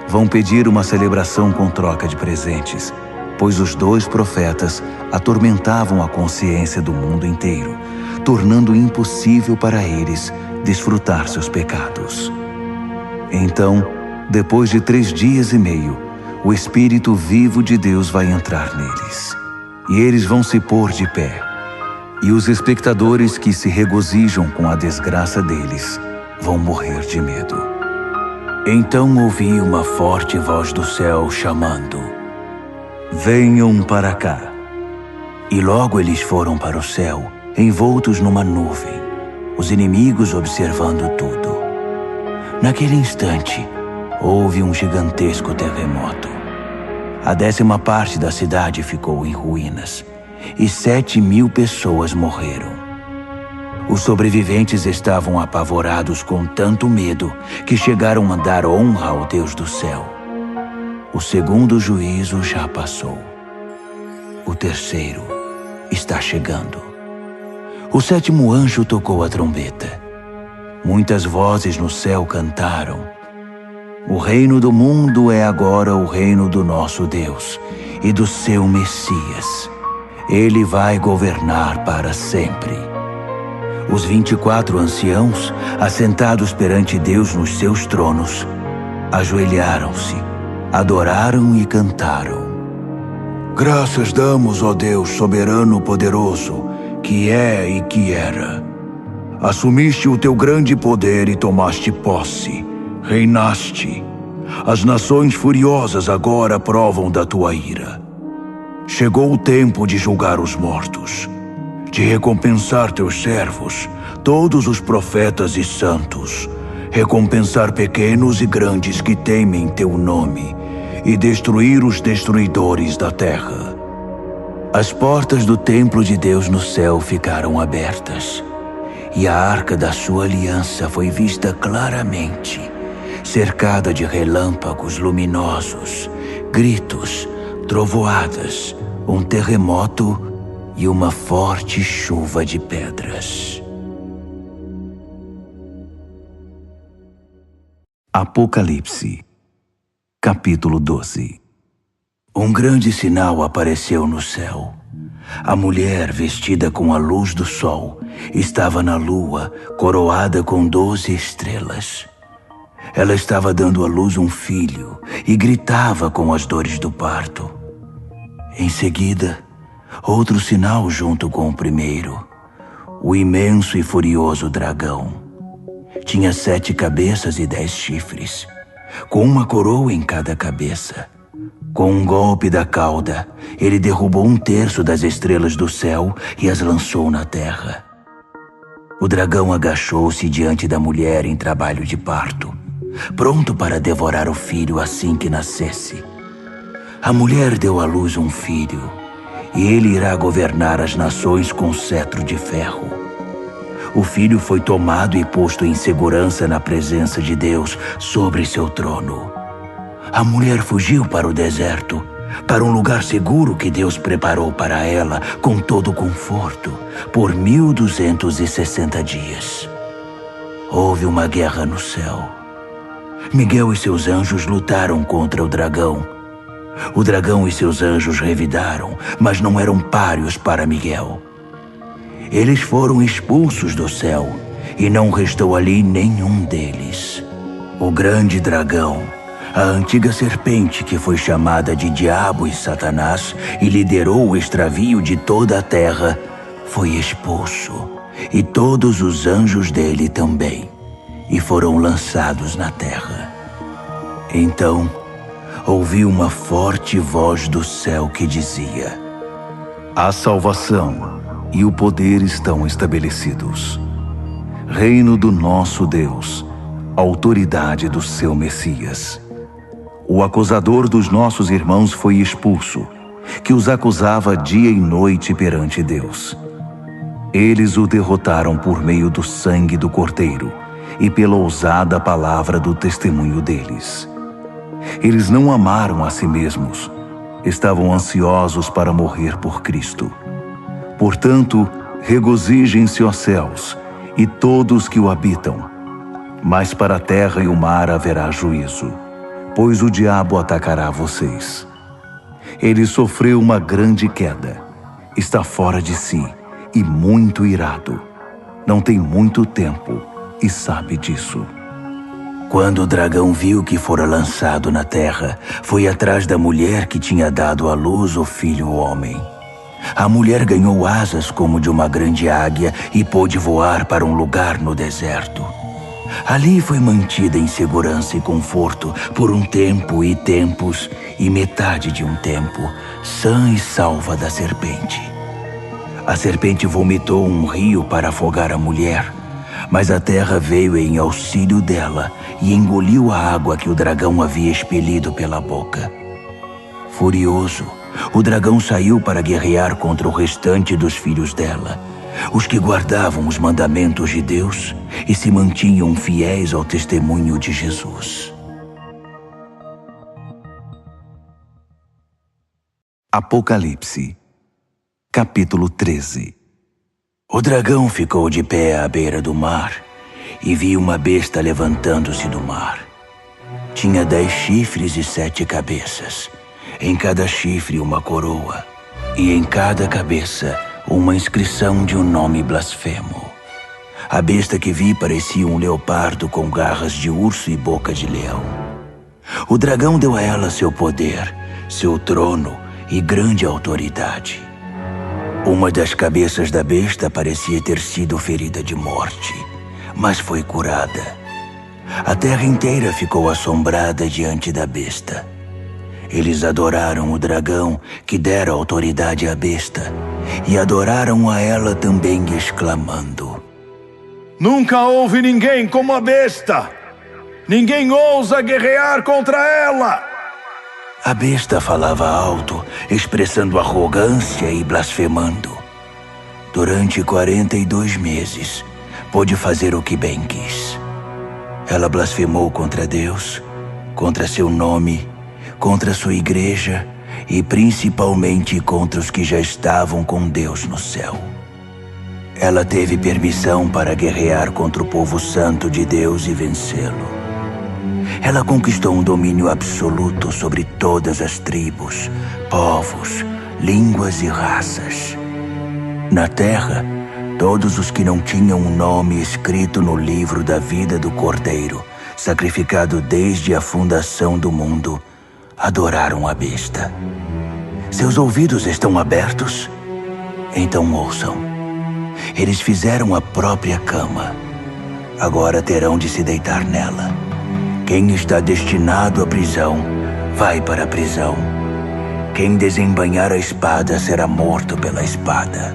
Vão pedir uma celebração com troca de presentes, pois os 2 profetas atormentavam a consciência do mundo inteiro, tornando impossível para eles desfrutar seus pecados. Então, depois de 3 dias e meio, o Espírito vivo de Deus vai entrar neles, e eles vão se pôr de pé. E os espectadores que se regozijam com a desgraça deles vão morrer de medo. Então ouvi uma forte voz do céu chamando: "Venham para cá." E logo eles foram para o céu, envoltos numa nuvem, os inimigos observando tudo. Naquele instante, houve um gigantesco terremoto. A 10ª parte da cidade ficou em ruínas, e 7.000 pessoas morreram. Os sobreviventes estavam apavorados com tanto medo que chegaram a dar honra ao Deus do céu. O 2º juízo já passou. O 3º está chegando. O 7º anjo tocou a trombeta. Muitas vozes no céu cantaram: "O reino do mundo é agora o reino do nosso Deus e do seu Messias. Ele vai governar para sempre." Os 24 anciãos, assentados perante Deus nos seus tronos, ajoelharam-se, adoraram e cantaram: "Graças damos, ó Deus soberano poderoso, que é e que era. Assumiste o teu grande poder e tomaste posse, reinaste. As nações furiosas agora provam da tua ira. Chegou o tempo de julgar os mortos, de recompensar teus servos, todos os profetas e santos, recompensar pequenos e grandes que temem teu nome, e destruir os destruidores da terra." As portas do templo de Deus no céu ficaram abertas, e a arca da sua aliança foi vista claramente, cercada de relâmpagos luminosos, gritos, trovoadas, um terremoto e uma forte chuva de pedras. Apocalipse, capítulo 12. Um grande sinal apareceu no céu. A mulher, vestida com a luz do sol, estava na lua, coroada com 12 estrelas. Ela estava dando à luz um filho e gritava com as dores do parto. Em seguida, outro sinal junto com o primeiro: o imenso e furioso dragão. Tinha 7 cabeças e 10 chifres, com uma coroa em cada cabeça. Com um golpe da cauda, ele derrubou 1/3 das estrelas do céu e as lançou na terra. O dragão agachou-se diante da mulher em trabalho de parto, pronto para devorar o filho assim que nascesse. A mulher deu à luz um filho, e ele irá governar as nações com cetro de ferro. O filho foi tomado e posto em segurança na presença de Deus sobre seu trono. A mulher fugiu para o deserto, para um lugar seguro que Deus preparou para ela com todo conforto, por 1260 dias. Houve uma guerra no céu. Miguel e seus anjos lutaram contra o dragão. O dragão e seus anjos revidaram, mas não eram páreos para Miguel. Eles foram expulsos do céu, e não restou ali nenhum deles. O grande dragão, a antiga serpente que foi chamada de Diabo e Satanás e liderou o extravio de toda a terra, foi expulso, e todos os anjos dele também, e foram lançados na terra. Então, ouvi uma forte voz do céu que dizia: "A salvação e o poder estão estabelecidos. Reino do nosso Deus, autoridade do seu Messias. O acusador dos nossos irmãos foi expulso, que os acusava dia e noite perante Deus. Eles o derrotaram por meio do sangue do Cordeiro e pela ousada palavra do testemunho deles. Eles não amaram a si mesmos, estavam ansiosos para morrer por Cristo. Portanto, regozijem-se, ó céus, e todos que o habitam. Mas para a terra e o mar haverá juízo, pois o diabo atacará vocês. Ele sofreu uma grande queda, está fora de si e muito irado. Não tem muito tempo e sabe disso. Quando o dragão viu que fora lançado na terra, foi atrás da mulher que tinha dado à luz o filho homem. A mulher ganhou asas como de uma grande águia e pôde voar para um lugar no deserto. Ali foi mantida em segurança e conforto por um tempo e tempos e metade de um tempo, sã e salva da serpente. A serpente vomitou um rio para afogar a mulher, mas a terra veio em auxílio dela e engoliu a água que o dragão havia expelido pela boca. Furioso, o dragão saiu para guerrear contra o restante dos filhos dela, os que guardavam os mandamentos de Deus e se mantinham fiéis ao testemunho de Jesus. Apocalipse, capítulo 13. O dragão ficou de pé à beira do mar e viu uma besta levantando-se do mar. Tinha 10 chifres e 7 cabeças, em cada chifre uma coroa, e em cada cabeça uma inscrição de um nome blasfemo. A besta que vi parecia um leopardo com garras de urso e boca de leão. O dragão deu a ela seu poder, seu trono e grande autoridade. Uma das cabeças da besta parecia ter sido ferida de morte, mas foi curada. A terra inteira ficou assombrada diante da besta. Eles adoraram o dragão, que dera autoridade à besta, e adoraram a ela também, exclamando: Nunca houve ninguém como a besta! Ninguém ousa guerrear contra ela! A besta falava alto, expressando arrogância e blasfemando. Durante 42 meses, pôde fazer o que bem quis. Ela blasfemou contra Deus, contra seu nome, contra sua igreja e principalmente contra os que já estavam com Deus no céu. Ela teve permissão para guerrear contra o povo santo de Deus e vencê-lo. Ela conquistou um domínio absoluto sobre todas as tribos, povos, línguas e raças. Na terra, todos os que não tinham um nome escrito no livro da vida do Cordeiro, sacrificado desde a fundação do mundo, adoraram a besta. Seus ouvidos estão abertos? Então ouçam. Eles fizeram a própria cama. Agora terão de se deitar nela. Quem está destinado à prisão, vai para a prisão. Quem desembainhar a espada será morto pela espada.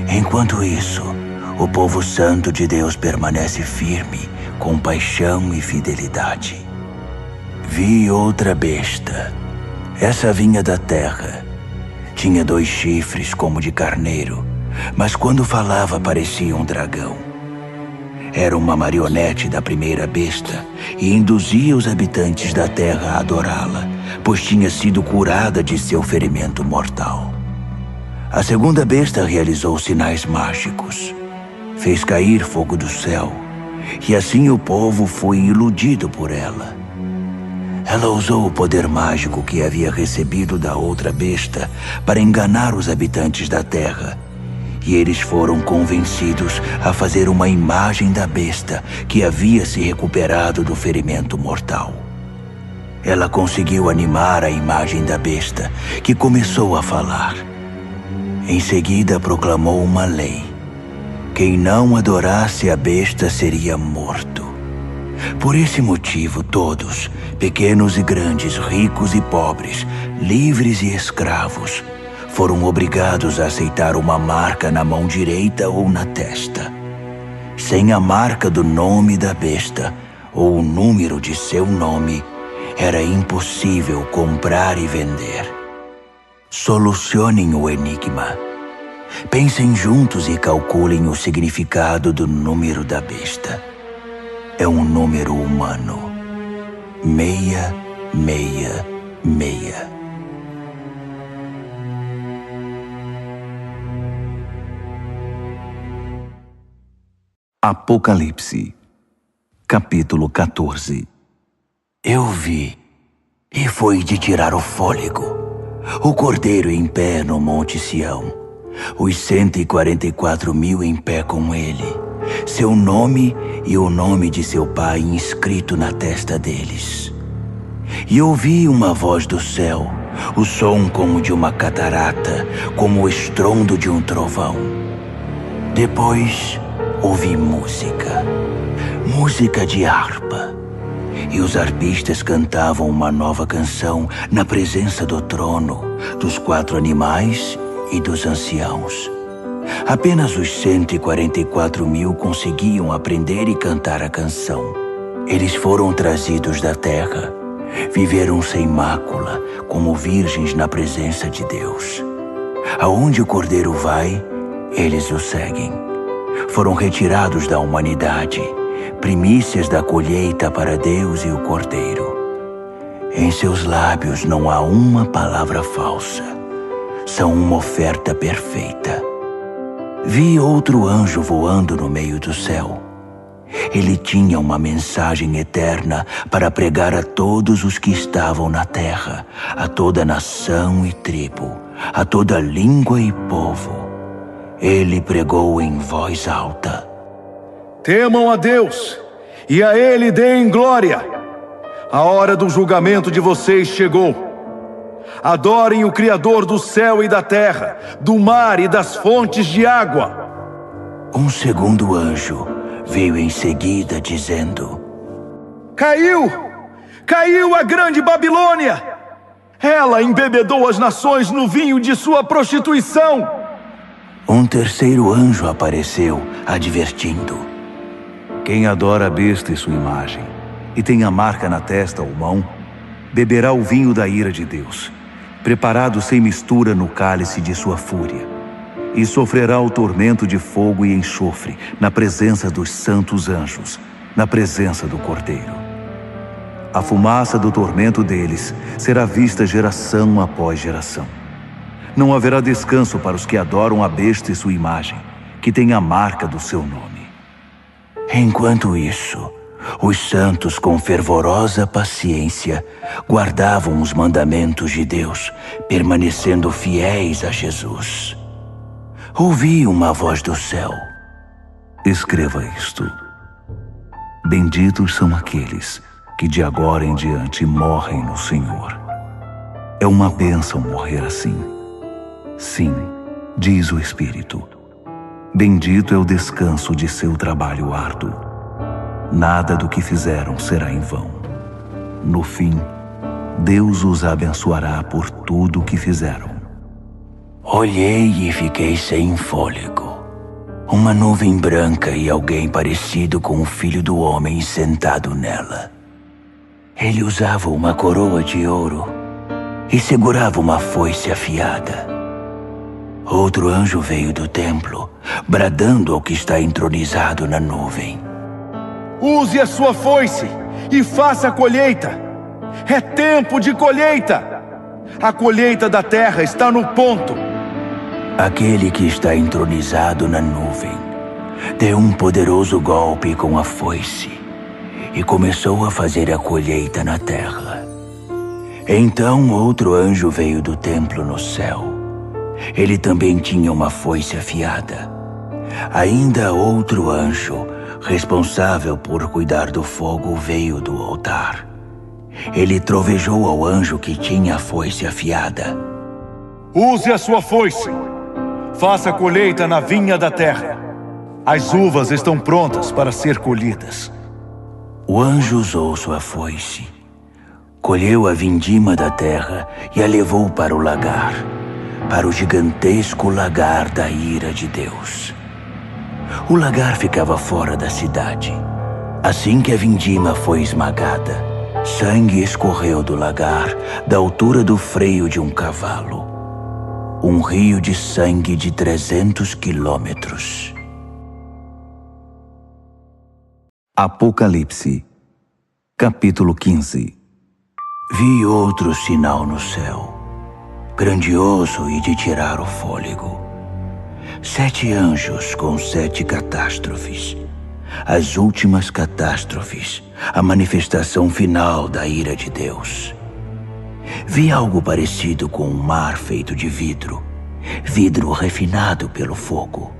Enquanto isso, o povo santo de Deus permanece firme, com paixão e fidelidade. Vi outra besta. Essa vinha da terra. Tinha 2 chifres como de carneiro, mas quando falava parecia um dragão. Era uma marionete da primeira besta e induzia os habitantes da terra a adorá-la, pois tinha sido curada de seu ferimento mortal. A segunda besta realizou sinais mágicos. Fez cair fogo do céu, e assim o povo foi iludido por ela. Ela usou o poder mágico que havia recebido da outra besta para enganar os habitantes da terra, e eles foram convencidos a fazer uma imagem da besta que havia se recuperado do ferimento mortal. Ela conseguiu animar a imagem da besta, que começou a falar. Em seguida proclamou uma lei. Quem não adorasse a besta seria morto. Por esse motivo, todos, pequenos e grandes, ricos e pobres, livres e escravos, foram obrigados a aceitar uma marca na mão direita ou na testa. Sem a marca do nome da besta ou o número de seu nome, era impossível comprar e vender. Solucionem o enigma. Pensem juntos e calculem o significado do número da besta. É um número humano. 666. Apocalipse, capítulo 14. Eu vi, e foi de tirar o fôlego, o Cordeiro em pé no Monte Sião, os 144.000 em pé com ele, seu nome e o nome de seu pai inscrito na testa deles. E ouvi uma voz do céu, o som como de uma catarata, como o estrondo de um trovão. Depois ouvi música de harpa. E os arpistas cantavam uma nova canção na presença do trono, dos 4 animais e dos anciãos. Apenas os 144.000 conseguiam aprender e cantar a canção. Eles foram trazidos da terra, viveram sem mácula, como virgens na presença de Deus. Aonde o Cordeiro vai, eles o seguem. Foram retirados da humanidade, primícias da colheita para Deus e o Cordeiro. Em seus lábios não há uma palavra falsa. São uma oferta perfeita. Vi outro anjo voando no meio do céu. Ele tinha uma mensagem eterna para pregar a todos os que estavam na terra, a toda nação e tribo, a toda língua e povo. Ele pregou em voz alta: Temam a Deus, e a Ele deem glória. A hora do julgamento de vocês chegou. Adorem o Criador do céu e da terra, do mar e das fontes de água. Um segundo anjo veio em seguida dizendo: Caiu a grande Babilônia! Ela embebedou as nações no vinho de sua prostituição. Um terceiro anjo apareceu, advertindo: Quem adora a besta e sua imagem, e tem a marca na testa ou mão, beberá o vinho da ira de Deus, preparado sem mistura no cálice de sua fúria, e sofrerá o tormento de fogo e enxofre na presença dos santos anjos, na presença do Cordeiro. A fumaça do tormento deles será vista geração após geração. Não haverá descanso para os que adoram a besta e sua imagem, que tem a marca do seu nome. Enquanto isso, os santos com fervorosa paciência guardavam os mandamentos de Deus, permanecendo fiéis a Jesus. Ouvi uma voz do céu: Escreva isto. Benditos são aqueles que de agora em diante morrem no Senhor. É uma bênção morrer assim. Sim, diz o Espírito. Bendito é o descanso de seu trabalho árduo. Nada do que fizeram será em vão. No fim, Deus os abençoará por tudo o que fizeram. Olhei e fiquei sem fôlego. Uma nuvem branca e alguém parecido com o Filho do Homem sentado nela. Ele usava uma coroa de ouro e segurava uma foice afiada. Outro anjo veio do templo, bradando ao que está entronizado na nuvem: Use a sua foice e faça a colheita. É tempo de colheita. A colheita da terra está no ponto. Aquele que está entronizado na nuvem deu um poderoso golpe com a foice e começou a fazer a colheita na terra. Então outro anjo veio do templo no céu. Ele também tinha uma foice afiada. Ainda outro anjo, responsável por cuidar do fogo, veio do altar. Ele trovejou ao anjo que tinha a foice afiada: Use a sua foice. Faça a colheita na vinha da terra. As uvas estão prontas para ser colhidas. O anjo usou sua foice, colheu a vindima da terra e a levou para o lagar, para o gigantesco lagar da ira de Deus. O lagar ficava fora da cidade. Assim que a vindima foi esmagada, sangue escorreu do lagar, da altura do freio de um cavalo. Um rio de sangue de 300 quilômetros. Apocalipse, capítulo 15. Vi outro sinal no céu, grandioso e de tirar o fôlego. 7 anjos com 7 catástrofes, as últimas catástrofes, a manifestação final da ira de Deus. Vi algo parecido com um mar feito de vidro refinado pelo fogo,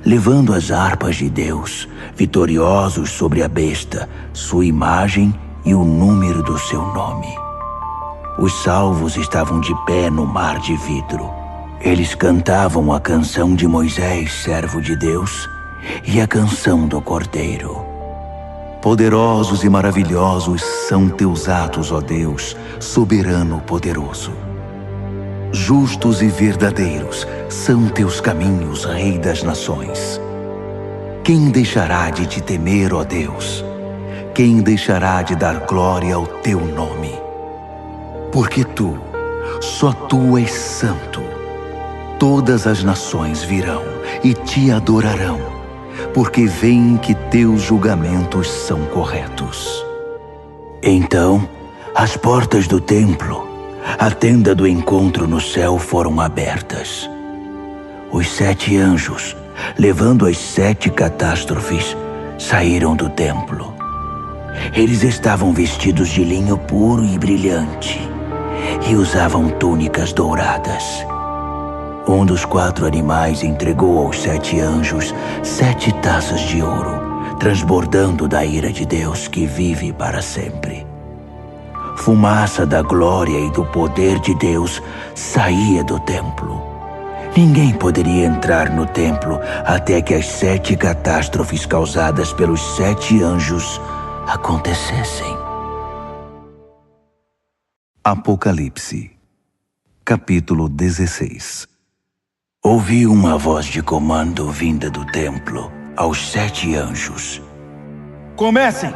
levando as harpas de Deus, vitoriosos sobre a besta, sua imagem e o número do seu nome. Os salvos estavam de pé no mar de vidro. Eles cantavam a canção de Moisés, servo de Deus, e a canção do Cordeiro. Poderosos e maravilhosos são teus atos, ó Deus, soberano poderoso. Justos e verdadeiros são teus caminhos, Rei das nações. Quem deixará de te temer, ó Deus? Quem deixará de dar glória ao teu nome? Porque tu, só tu és santo. Todas as nações virão e te adorarão, porque veem que teus julgamentos são corretos. Então, as portas do templo, a tenda do encontro no céu, foram abertas. Os 7 anjos, levando as 7 catástrofes, saíram do templo. Eles estavam vestidos de linho puro e brilhante e usavam túnicas douradas. Um dos 4 animais entregou aos 7 anjos 7 taças de ouro, transbordando da ira de Deus que vive para sempre. Fumaça da glória e do poder de Deus saía do templo. Ninguém poderia entrar no templo até que as 7 catástrofes causadas pelos 7 anjos acontecessem. Apocalipse, capítulo 16. Ouvi uma voz de comando vinda do templo aos 7 anjos. Comecem!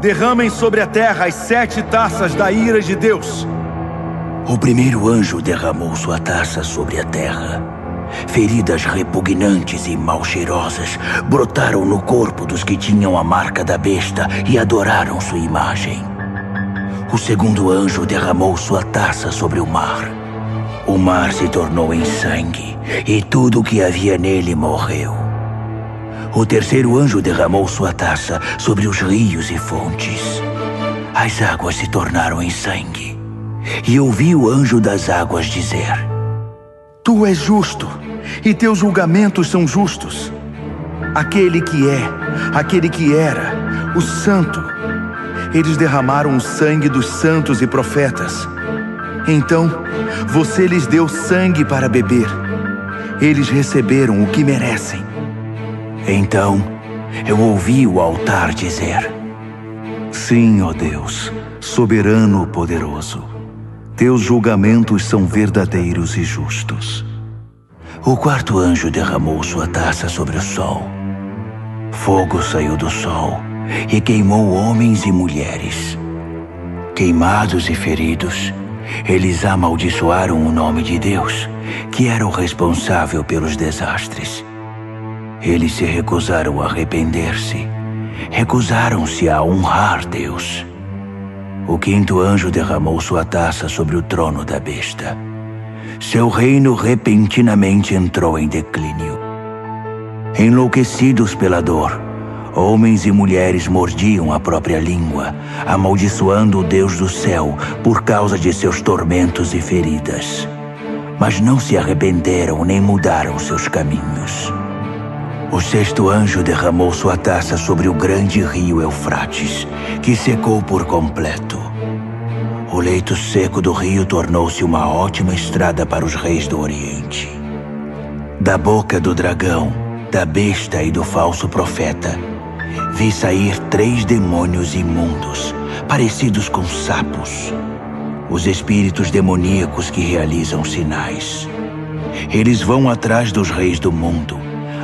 Derramem sobre a terra as 7 taças da ira de Deus. O primeiro anjo derramou sua taça sobre a terra. Feridas repugnantes e mal cheirosas brotaram no corpo dos que tinham a marca da besta e adoraram sua imagem. O segundo anjo derramou sua taça sobre o mar. O mar se tornou em sangue e tudo o que havia nele morreu. O terceiro anjo derramou sua taça sobre os rios e fontes. As águas se tornaram em sangue. E ouvi o anjo das águas dizer: Tu és justo, e teus julgamentos são justos. Aquele que é, aquele que era, o Santo. Eles derramaram o sangue dos santos e profetas. Então, você lhes deu sangue para beber. Eles receberam o que merecem. Então, eu ouvi o altar dizer: Sim, ó Deus, soberano poderoso. Teus julgamentos são verdadeiros e justos. O quarto anjo derramou sua taça sobre o sol. Fogo saiu do sol e queimou homens e mulheres. Queimados e feridos, eles amaldiçoaram o nome de Deus, que era o responsável pelos desastres. Eles se recusaram a arrepender-se, recusaram-se a honrar Deus. O quinto anjo derramou sua taça sobre o trono da besta. Seu reino repentinamente entrou em declínio. Enlouquecidos pela dor, homens e mulheres mordiam a própria língua, amaldiçoando o Deus do céu por causa de seus tormentos e feridas. Mas não se arrependeram nem mudaram seus caminhos. O sexto anjo derramou sua taça sobre o grande rio Eufrates, que secou por completo. O leito seco do rio tornou-se uma ótima estrada para os reis do Oriente. Da boca do dragão, da besta e do falso profeta, vi sair 3 demônios imundos, parecidos com sapos, os espíritos demoníacos que realizam sinais. Eles vão atrás dos reis do mundo,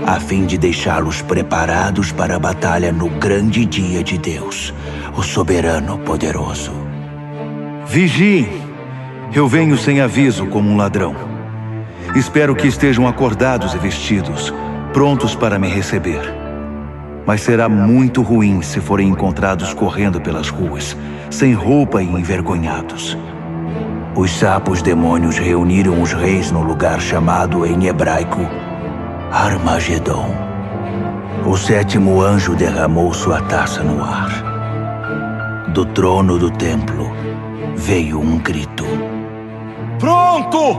a fim de deixá-los preparados para a batalha no grande dia de Deus, o soberano poderoso. Vigiem! Eu venho sem aviso como um ladrão. Espero que estejam acordados e vestidos, prontos para me receber. Mas será muito ruim se forem encontrados correndo pelas ruas, sem roupa e envergonhados. Os sapos demônios reuniram os reis no lugar chamado em hebraico Armagedon. O sétimo anjo derramou sua taça no ar. Do trono do templo veio um grito. Pronto!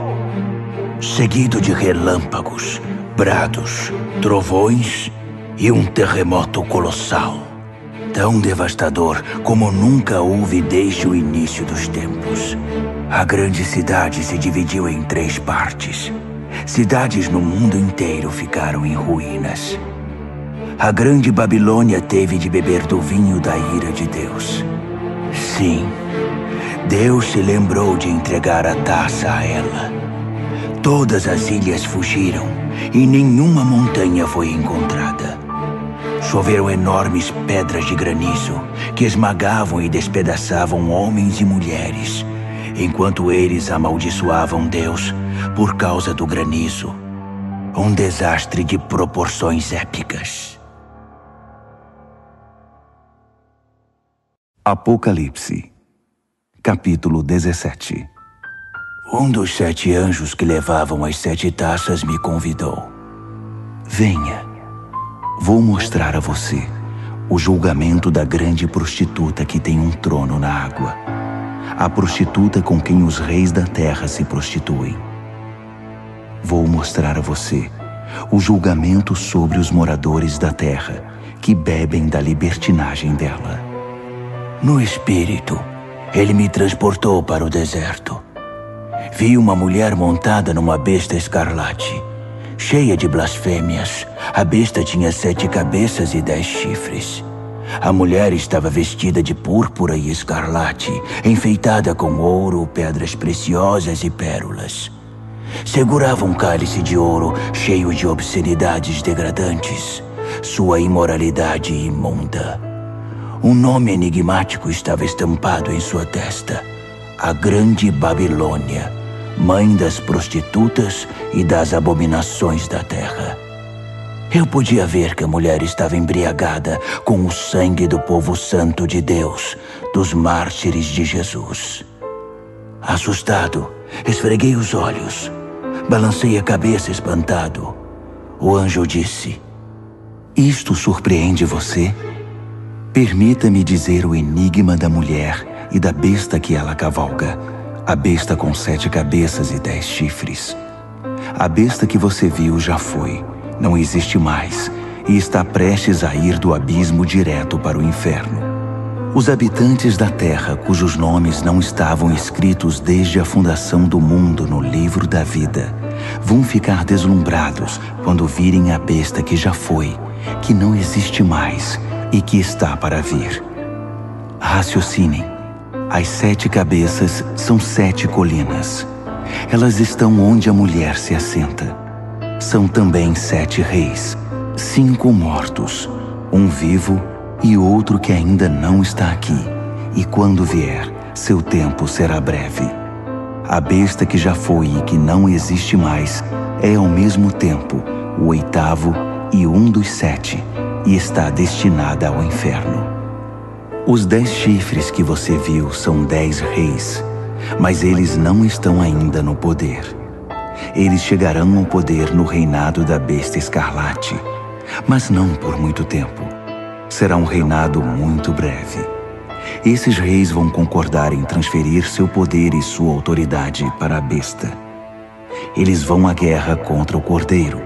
Seguido de relâmpagos, brados, trovões e um terremoto colossal. Tão devastador como nunca houve desde o início dos tempos. A grande cidade se dividiu em 3 partes. Cidades no mundo inteiro ficaram em ruínas. A grande Babilônia teve de beber do vinho da ira de Deus. Sim, Deus se lembrou de entregar a taça a ela. Todas as ilhas fugiram e nenhuma montanha foi encontrada. Choveram enormes pedras de granizo que esmagavam e despedaçavam homens e mulheres, enquanto eles amaldiçoavam Deus por causa do granizo. Um desastre de proporções épicas. Apocalipse, capítulo 17. Um dos 7 anjos que levavam as 7 taças me convidou. Venha, vou mostrar a você o julgamento da grande prostituta que tem um trono na água. A prostituta com quem os reis da terra se prostituem. Vou mostrar a você o julgamento sobre os moradores da terra que bebem da libertinagem dela. No espírito, ele me transportou para o deserto. Vi uma mulher montada numa besta escarlate, cheia de blasfêmias. A besta tinha 7 cabeças e 10 chifres. A mulher estava vestida de púrpura e escarlate, enfeitada com ouro, pedras preciosas e pérolas. Segurava um cálice de ouro cheio de obscenidades degradantes, sua imoralidade imunda. Um nome enigmático estava estampado em sua testa: a Grande Babilônia, mãe das prostitutas e das abominações da terra. Eu podia ver que a mulher estava embriagada com o sangue do povo santo de Deus, dos mártires de Jesus. Assustado, esfreguei os olhos, balancei a cabeça espantado. O anjo disse: Isto surpreende você? Permita-me dizer o enigma da mulher e da besta que ela cavalga, a besta com 7 cabeças e 10 chifres. A besta que você viu já foi, não existe mais, e está prestes a ir do abismo direto para o inferno. Os habitantes da terra, cujos nomes não estavam escritos desde a fundação do mundo no livro da vida, vão ficar deslumbrados quando virem a besta que já foi, que não existe mais e que está para vir. Raciocinem. As 7 cabeças são 7 colinas. Elas estão onde a mulher se assenta. São também 7 reis, 5 mortos, um vivo e outro que ainda não está aqui. E quando vier, seu tempo será breve. A besta que já foi e que não existe mais é ao mesmo tempo o 8º e um dos 7, e está destinada ao inferno. Os 10 chifres que você viu são 10 reis, mas eles não estão ainda no poder. Eles chegarão ao poder no reinado da besta escarlate, mas não por muito tempo. Será um reinado muito breve. Esses reis vão concordar em transferir seu poder e sua autoridade para a besta. Eles vão à guerra contra o Cordeiro,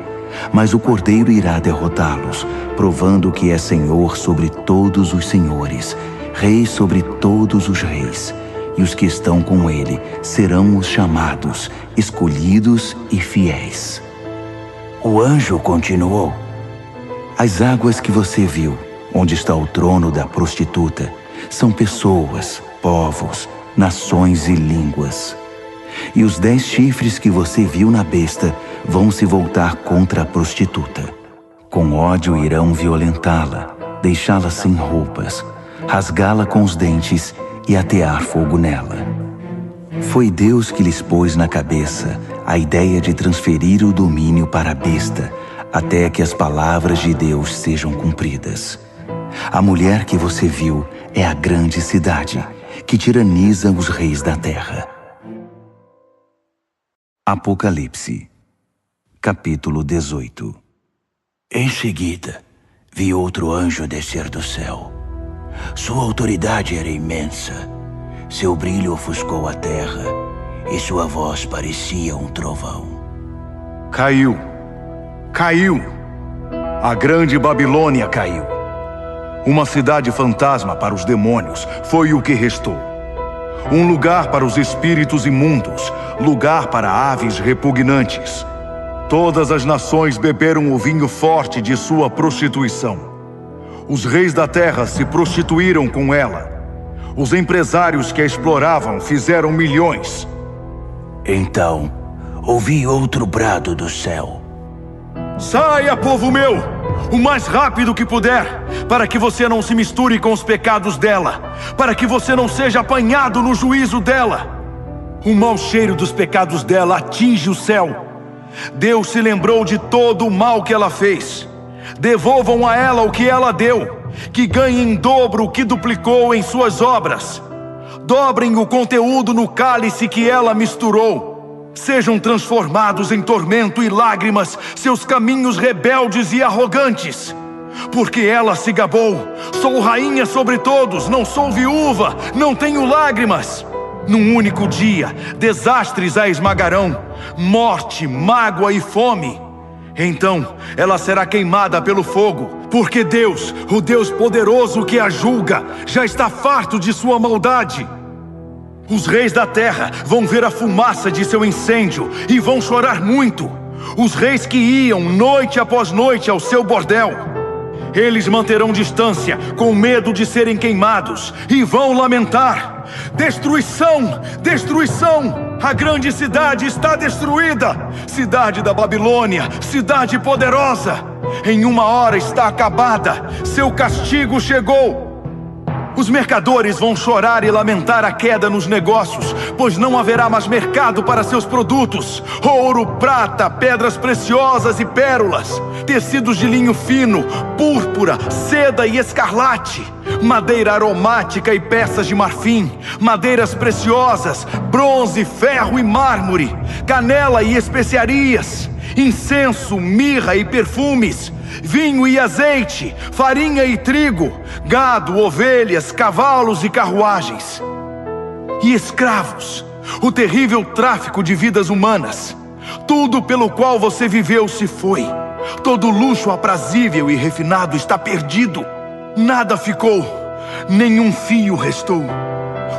mas o Cordeiro irá derrotá-los, provando que é Senhor sobre todos os senhores, Rei sobre todos os reis, e os que estão com ele serão os chamados, escolhidos e fiéis. O anjo continuou: As águas que você viu, onde está o trono da prostituta, são pessoas, povos, nações e línguas. E os 10 chifres que você viu na besta vão se voltar contra a prostituta. Com ódio irão violentá-la, deixá-la sem roupas, rasgá-la com os dentes e atear fogo nela. Foi Deus que lhes pôs na cabeça a ideia de transferir o domínio para a besta, até que as palavras de Deus sejam cumpridas. A mulher que você viu é a grande cidade, que tiraniza os reis da terra. Apocalipse, capítulo 18. Em seguida, vi outro anjo descer do céu. Sua autoridade era imensa. Seu brilho ofuscou a terra e sua voz parecia um trovão. Caiu. Caiu. A grande Babilônia caiu. Uma cidade fantasma para os demônios foi o que restou. Um lugar para os espíritos imundos, lugar para aves repugnantes. Todas as nações beberam o vinho forte de sua prostituição. Os reis da terra se prostituíram com ela. Os empresários que a exploravam fizeram milhões. Então, ouvi outro brado do céu. Saia, povo meu, o mais rápido que puder, para que você não se misture com os pecados dela, para que você não seja apanhado no juízo dela. O mau cheiro dos pecados dela atinge o céu. Deus se lembrou de todo o mal que ela fez. Devolvam a ela o que ela deu, que ganhe em dobro o que duplicou em suas obras. Dobrem o conteúdo no cálice que ela misturou. Sejam transformados em tormento e lágrimas seus caminhos rebeldes e arrogantes. Porque ela se gabou: sou rainha sobre todos, não sou viúva, não tenho lágrimas. Num único dia, desastres a esmagarão, morte, mágoa e fome. Então, ela será queimada pelo fogo, porque Deus, o Deus poderoso que a julga, já está farto de sua maldade. Os reis da terra vão ver a fumaça de seu incêndio e vão chorar muito. Os reis que iam noite após noite ao seu bordel. Eles manterão distância, com medo de serem queimados, e vão lamentar: destruição! Destruição! A grande cidade está destruída! Cidade da Babilônia, cidade poderosa! Em uma hora está acabada, seu castigo chegou! Os mercadores vão chorar e lamentar a queda nos negócios, pois não haverá mais mercado para seus produtos. Ouro, prata, pedras preciosas e pérolas, tecidos de linho fino, púrpura, seda e escarlate, madeira aromática e peças de marfim, madeiras preciosas, bronze, ferro e mármore, canela e especiarias, incenso, mirra e perfumes, vinho e azeite, farinha e trigo, gado, ovelhas, cavalos e carruagens. E escravos, o terrível tráfico de vidas humanas. Tudo pelo qual você viveu se foi. Todo luxo aprazível e refinado está perdido. Nada ficou, nenhum fio restou.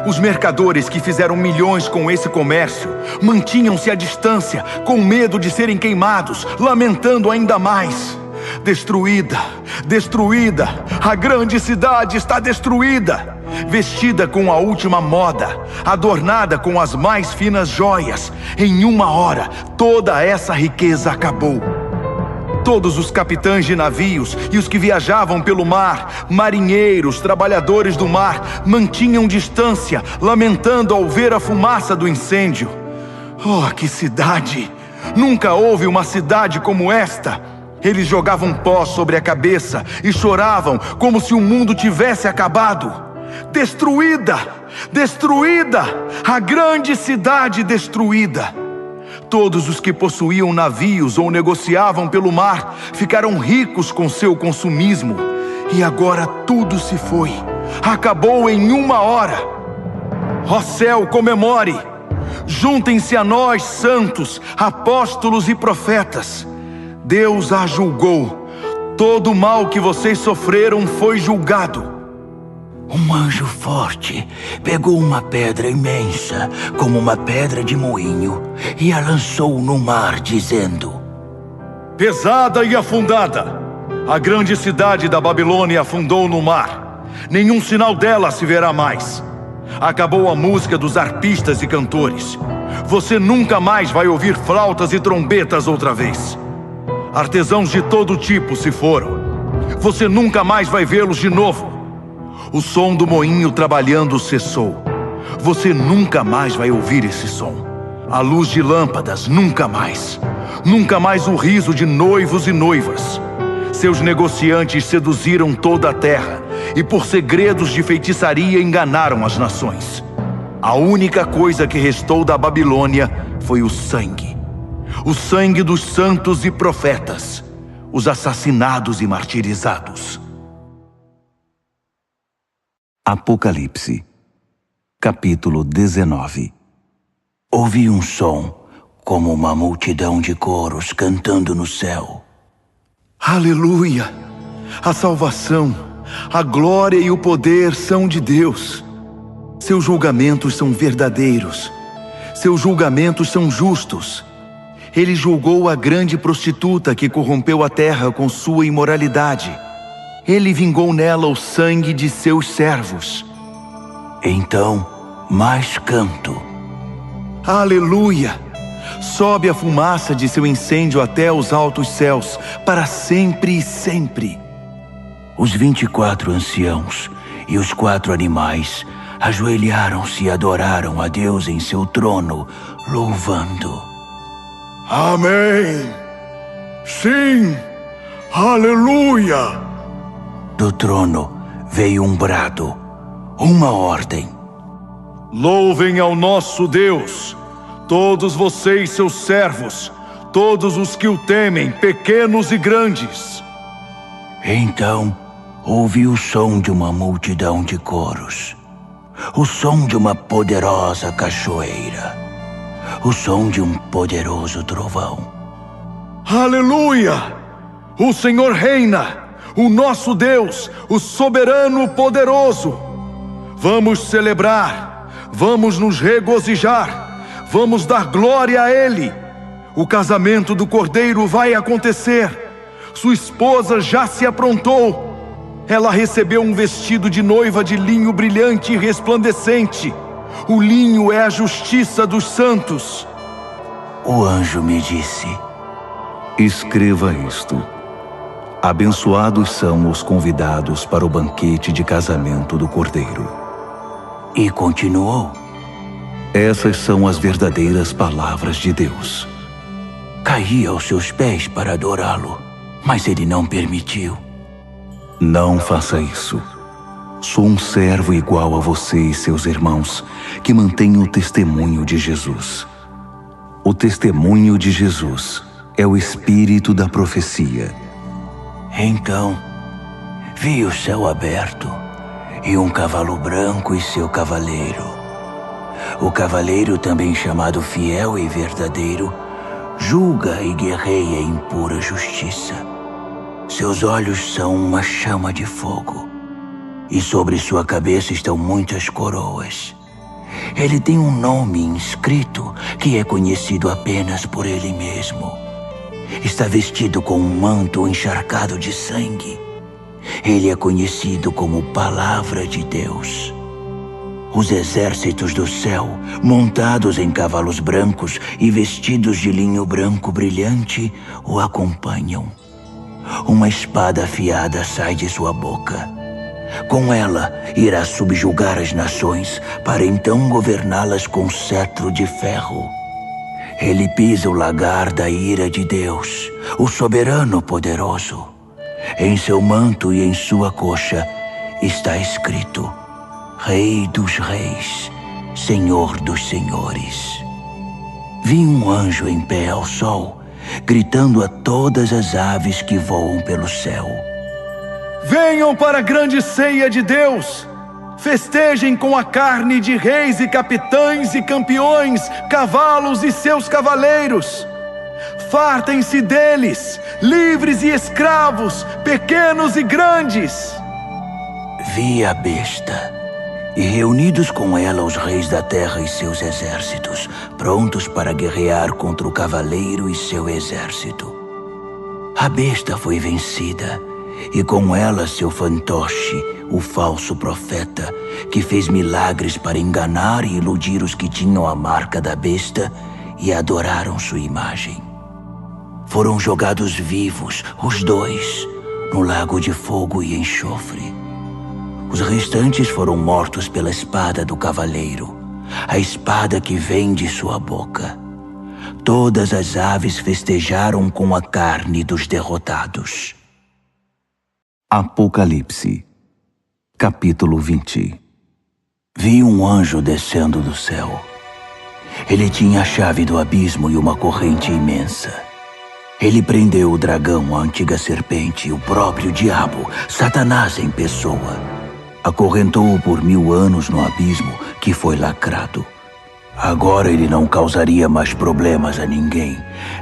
Os mercadores que fizeram milhões com esse comércio mantinham-se à distância, com medo de serem queimados, lamentando ainda mais. Destruída, destruída, a grande cidade está destruída. Vestida com a última moda, adornada com as mais finas joias, em uma hora toda essa riqueza acabou. Todos os capitães de navios e os que viajavam pelo mar, marinheiros, trabalhadores do mar, mantinham distância, lamentando ao ver a fumaça do incêndio. Oh, que cidade! Nunca houve uma cidade como esta. Eles jogavam pó sobre a cabeça e choravam como se o mundo tivesse acabado. Destruída! Destruída! A grande cidade destruída! Todos os que possuíam navios ou negociavam pelo mar ficaram ricos com seu consumismo. E agora tudo se foi. Acabou em uma hora. Ó céu, comemore! Juntem-se a nós, santos, apóstolos e profetas. Deus a julgou. Todo o mal que vocês sofreram foi julgado. Um anjo forte pegou uma pedra imensa, como uma pedra de moinho, e a lançou no mar, dizendo: pesada e afundada, a grande cidade da Babilônia afundou no mar. Nenhum sinal dela se verá mais. Acabou a música dos arpistas e cantores. Você nunca mais vai ouvir flautas e trombetas outra vez. Artesãos de todo tipo se foram. Você nunca mais vai vê-los de novo. O som do moinho trabalhando cessou. Você nunca mais vai ouvir esse som. A luz de lâmpadas, nunca mais. Nunca mais o riso de noivos e noivas. Seus negociantes seduziram toda a terra e por segredos de feitiçaria enganaram as nações. A única coisa que restou da Babilônia foi o sangue. O sangue dos santos e profetas. os assassinados e martirizados. Apocalipse, capítulo 19. Ouvi um som, como uma multidão de coros cantando no céu. Aleluia! A salvação, a glória e o poder são de Deus. Seus julgamentos são verdadeiros. Seus julgamentos são justos. Ele julgou a grande prostituta que corrompeu a terra com sua imoralidade. Ele vingou nela o sangue de seus servos. Então, mais canto. Aleluia! Sobe a fumaça de seu incêndio até os altos céus, para sempre e sempre. Os 24 anciãos e os 4 animais ajoelharam-se e adoraram a Deus em seu trono, louvando. Amém! Sim! Aleluia! Do trono veio um brado, uma ordem. Louvem ao nosso Deus, todos vocês, seus servos, todos os que o temem, pequenos e grandes. Então ouvi o som de uma multidão de coros, o som de uma poderosa cachoeira, o som de um poderoso trovão. Aleluia! O Senhor reina, o nosso Deus, o soberano poderoso. Vamos celebrar, vamos nos regozijar, vamos dar glória a Ele. O casamento do Cordeiro vai acontecer. Sua esposa já se aprontou. Ela recebeu um vestido de noiva de linho brilhante e resplandecente. O linho é a justiça dos santos. O anjo me disse: escreva isto. Abençoados são os convidados para o banquete de casamento do Cordeiro. E continuou: essas são as verdadeiras palavras de Deus. Caí aos seus pés para adorá-lo, mas ele não permitiu. Não faça isso. Sou um servo igual a você e seus irmãos, que mantém o testemunho de Jesus. O testemunho de Jesus é o espírito da profecia. Então, vi o céu aberto e um cavalo branco e seu cavaleiro. O cavaleiro, também chamado Fiel e Verdadeiro, julga e guerreia em pura justiça. Seus olhos são uma chama de fogo, e sobre sua cabeça estão muitas coroas. Ele tem um nome inscrito que é conhecido apenas por ele mesmo. Está vestido com um manto encharcado de sangue. Ele é conhecido como Palavra de Deus. Os exércitos do céu, montados em cavalos brancos e vestidos de linho branco brilhante, o acompanham. Uma espada afiada sai de sua boca. Com ela, irá subjugar as nações, para então governá-las com cetro de ferro. Ele pisa o lagar da ira de Deus, o soberano poderoso. Em seu manto e em sua coxa está escrito: Rei dos reis, Senhor dos senhores. Vi um anjo em pé ao sol, gritando a todas as aves que voam pelo céu: venham para a grande ceia de Deus! Festejem com a carne de reis e capitães e campeões, cavalos e seus cavaleiros. Fartem-se deles, livres e escravos, pequenos e grandes. Vi a besta, e reunidos com ela os reis da terra e seus exércitos, prontos para guerrear contra o cavaleiro e seu exército. A besta foi vencida, e com ela seu fantoche, o falso profeta, que fez milagres para enganar e iludir os que tinham a marca da besta e adoraram sua imagem. Foram jogados vivos, os dois, no lago de fogo e enxofre. Os restantes foram mortos pela espada do cavaleiro, a espada que vem de sua boca. Todas as aves festejaram com a carne dos derrotados. Apocalipse, capítulo 20. Vi um anjo descendo do céu. Ele tinha a chave do abismo e uma corrente imensa. Ele prendeu o dragão, a antiga serpente, o próprio diabo, Satanás em pessoa. Acorrentou-o por 1000 anos no abismo que foi lacrado. Agora ele não causaria mais problemas a ninguém,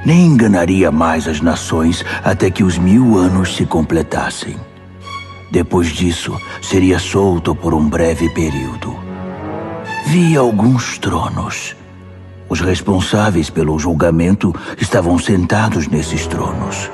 nem enganaria mais as nações até que os 1000 anos se completassem. Depois disso, seria solto por um breve período. Vi alguns tronos. Os responsáveis pelo julgamento estavam sentados nesses tronos.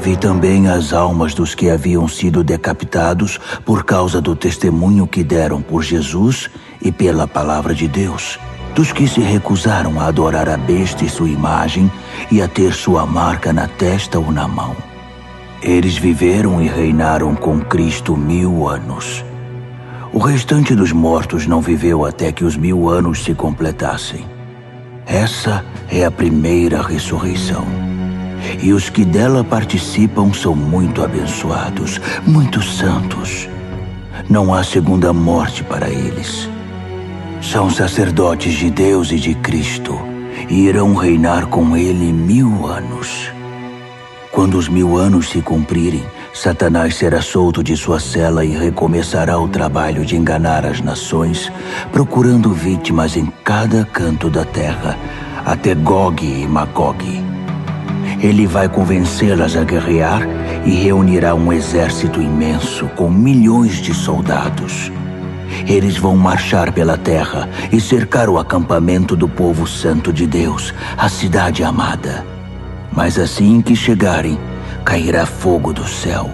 Vi também as almas dos que haviam sido decapitados por causa do testemunho que deram por Jesus e pela palavra de Deus, dos que se recusaram a adorar a besta e sua imagem e a ter sua marca na testa ou na mão. Eles viveram e reinaram com Cristo 1000 anos. O restante dos mortos não viveu até que os 1000 anos se completassem. Essa é a primeira ressurreição. E os que dela participam são muito abençoados, muito santos. Não há segunda morte para eles. São sacerdotes de Deus e de Cristo, e irão reinar com ele 1000 anos. Quando os 1000 anos se cumprirem, Satanás será solto de sua cela e recomeçará o trabalho de enganar as nações, procurando vítimas em cada canto da terra, até Gog e Magog. Ele vai convencê-las a guerrear e reunirá um exército imenso com milhões de soldados. Eles vão marchar pela terra e cercar o acampamento do povo santo de Deus, a cidade amada. Mas assim que chegarem, cairá fogo do céu,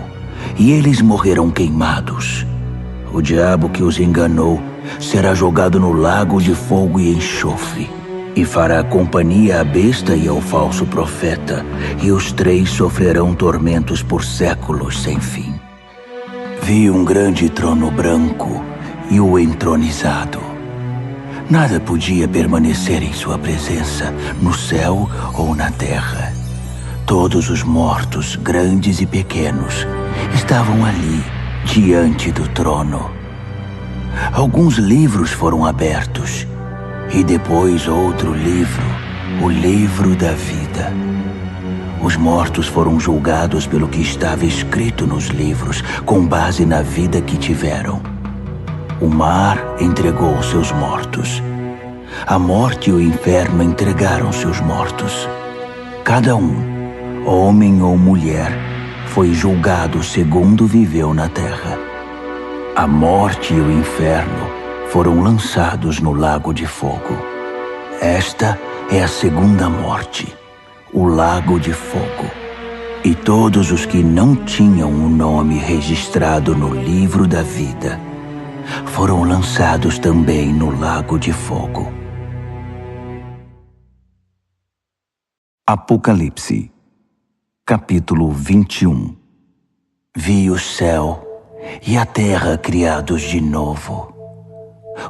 e eles morrerão queimados. O diabo que os enganou será jogado no lago de fogo e enxofre, e fará companhia à besta e ao falso profeta, e os 3 sofrerão tormentos por séculos sem fim. Vi um grande trono branco e o entronizado. Nada podia permanecer em sua presença, no céu ou na terra. Todos os mortos, grandes e pequenos, estavam ali, diante do trono. Alguns livros foram abertos, e depois outro livro, o livro da vida. Os mortos foram julgados pelo que estava escrito nos livros, com base na vida que tiveram. O mar entregou seus mortos. A morte e o inferno entregaram seus mortos. Cada um, homem ou mulher, foi julgado segundo viveu na terra. A morte e o inferno foram lançados no lago de fogo. Esta é a segunda morte, o lago de fogo. E todos os que não tinham o nome registrado no livro da vida foram lançados também no lago de fogo. Apocalipse, capítulo 21. Vi o céu e a terra criados de novo.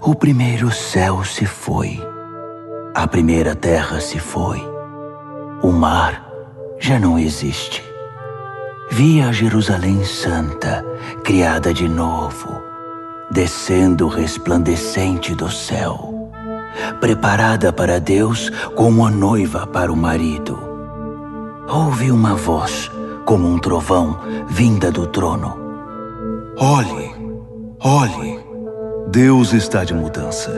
O primeiro céu se foi, a primeira terra se foi, o mar já não existe. Vi a Jerusalém Santa, criada de novo, descendo resplandecente do céu, preparada para Deus como a noiva para o marido. Ouvi uma voz, como um trovão, vinda do trono. Olhe, olhe, Deus está de mudança.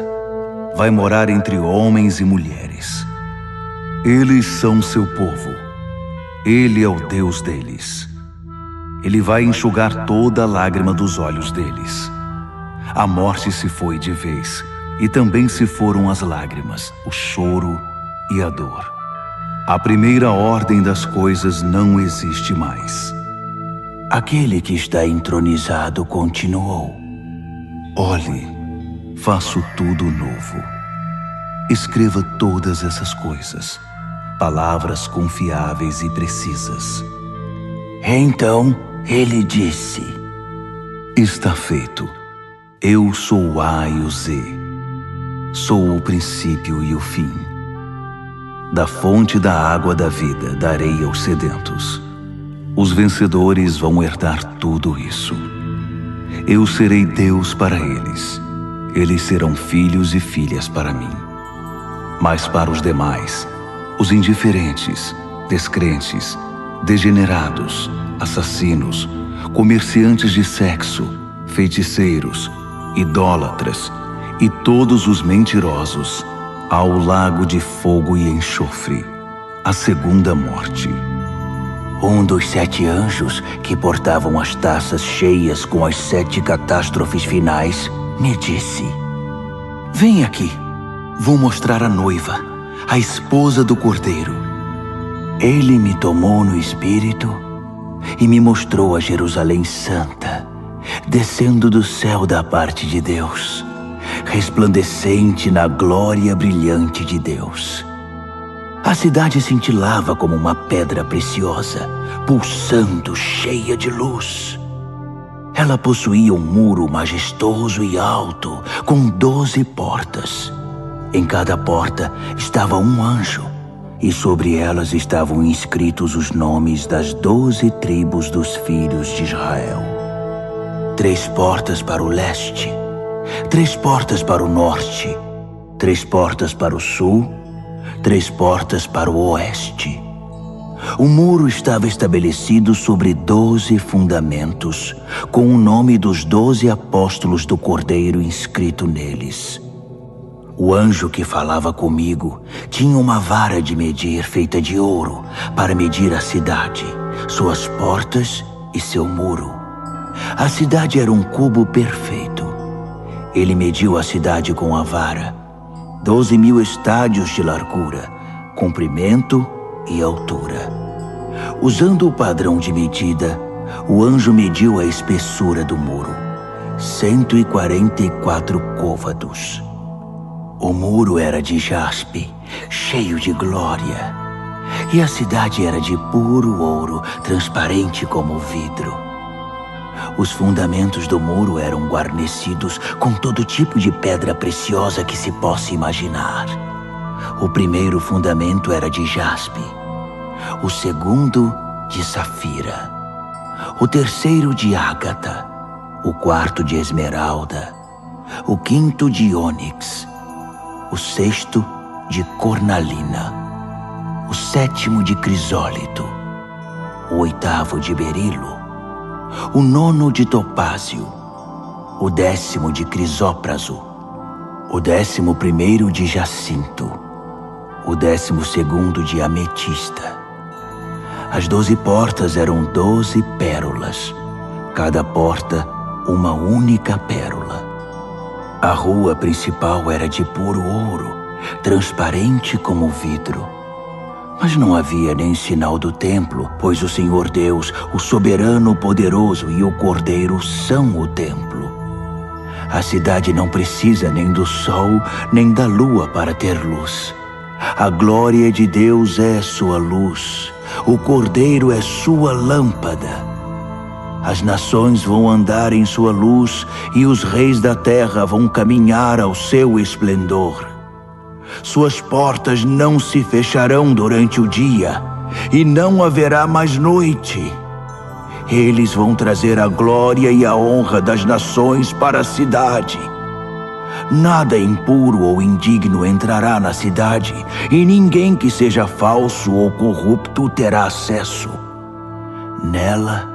Vai morar entre homens e mulheres. Eles são seu povo. Ele é o Deus deles. Ele vai enxugar toda a lágrima dos olhos deles. A morte se foi de vez, e também se foram as lágrimas, o choro e a dor. A primeira ordem das coisas não existe mais. Aquele que está entronizado continuou. Olhe, faço tudo novo. Escreva todas essas coisas, palavras confiáveis e precisas. Então ele disse: Está feito. Eu sou o A e o Z. Sou o princípio e o fim. Da fonte da água da vida darei aos sedentos. Os vencedores vão herdar tudo isso. Eu serei Deus para eles. Eles serão filhos e filhas para mim. Mas para os demais, os indiferentes, descrentes, degenerados, assassinos, comerciantes de sexo, feiticeiros, idólatras e todos os mentirosos ao lago de fogo e enxofre, a segunda morte. Um dos 7 anjos que portavam as taças cheias com as 7 catástrofes finais me disse: Vem aqui, vou mostrar a noiva, a esposa do Cordeiro. Ele me tomou no espírito e me mostrou a Jerusalém Santa, descendo do céu da parte de Deus, resplandecente na glória brilhante de Deus. A cidade cintilava como uma pedra preciosa, pulsando, cheia de luz. Ela possuía um muro majestoso e alto, com 12 portas. Em cada porta estava um anjo, e sobre elas estavam inscritos os nomes das 12 tribos dos filhos de Israel. 3 portas para o leste, 3 portas para o norte, 3 portas para o sul, 3 portas para o oeste. O muro estava estabelecido sobre 12 fundamentos, com o nome dos 12 apóstolos do Cordeiro inscrito neles. O anjo que falava comigo tinha uma vara de medir feita de ouro para medir a cidade, suas portas e seu muro. A cidade era um cubo perfeito. Ele mediu a cidade com a vara, 12.000 estádios de largura, comprimento e altura. Usando o padrão de medida, o anjo mediu a espessura do muro, 144 côvados. O muro era de jaspe, cheio de glória, e a cidade era de puro ouro, transparente como vidro. Os fundamentos do muro eram guarnecidos com todo tipo de pedra preciosa que se possa imaginar. O primeiro fundamento era de jaspe, o segundo de safira, o terceiro de ágata, o quarto de esmeralda, o quinto de ônix, o sexto de cornalina, o sétimo de crisólito, o oitavo de berilo, o nono de topázio, o 10º de crisópraso, o 11º de jacinto, o 12º de ametista. As 12 portas eram 12 pérolas, cada porta uma única pérola. A rua principal era de puro ouro, transparente como vidro. Mas não havia nem sinal do templo, pois o Senhor Deus, o soberano poderoso e o Cordeiro são o templo. A cidade não precisa nem do sol, nem da lua para ter luz. A glória de Deus é sua luz, o Cordeiro é sua lâmpada. As nações vão andar em sua luz e os reis da terra vão caminhar ao seu esplendor. Suas portas não se fecharão durante o dia e não haverá mais noite. Eles vão trazer a glória e a honra das nações para a cidade. Nada impuro ou indigno entrará na cidade, e ninguém que seja falso ou corrupto terá acesso. Nela,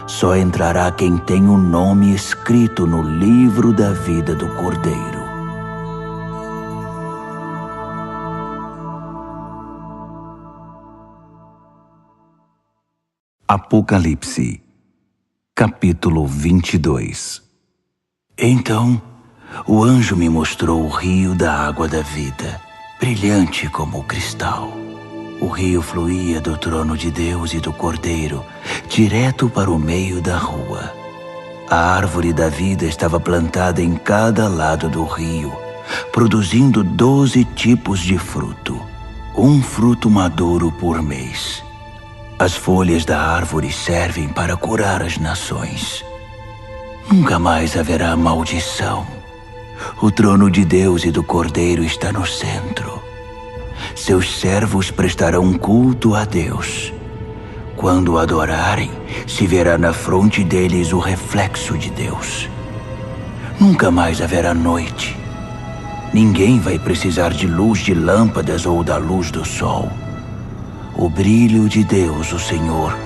só entrará quem tem o nome escrito no livro da vida do Cordeiro. Apocalipse, capítulo 22. Então, o anjo me mostrou o rio da água da vida, brilhante como o cristal. O rio fluía do trono de Deus e do Cordeiro, direto para o meio da rua. A árvore da vida estava plantada em cada lado do rio, produzindo 12 tipos de fruto, um fruto maduro por mês. As folhas da árvore servem para curar as nações. Nunca mais haverá maldição. O trono de Deus e do Cordeiro está no centro. Seus servos prestarão culto a Deus. Quando o adorarem, se verá na fronte deles o reflexo de Deus. Nunca mais haverá noite. Ninguém vai precisar de luz de lâmpadas ou da luz do sol. O brilho de Deus, o Senhor,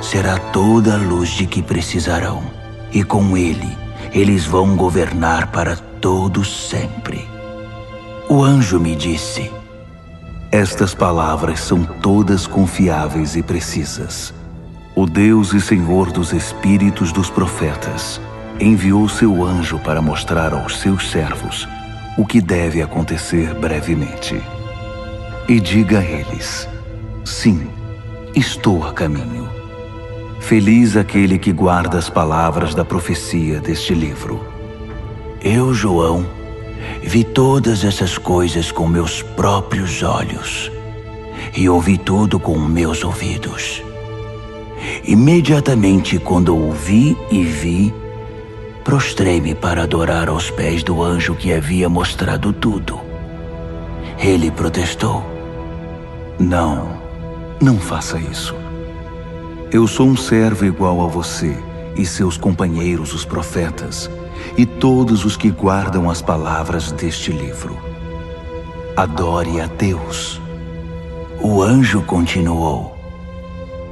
será toda a luz de que precisarão, e com ele, eles vão governar para todos sempre. O anjo me disse: estas palavras são todas confiáveis e precisas. O Deus e Senhor dos espíritos dos profetas enviou seu anjo para mostrar aos seus servos o que deve acontecer brevemente. E diga a eles: sim, estou a caminho. Feliz aquele que guarda as palavras da profecia deste livro. Eu, João, vi todas essas coisas com meus próprios olhos e ouvi tudo com meus ouvidos. Imediatamente, quando ouvi e vi, prostrei-me para adorar aos pés do anjo que havia mostrado tudo. Ele protestou: Não faça isso. Eu sou um servo igual a você e seus companheiros, os profetas, e todos os que guardam as palavras deste livro. Adore a Deus. O anjo continuou: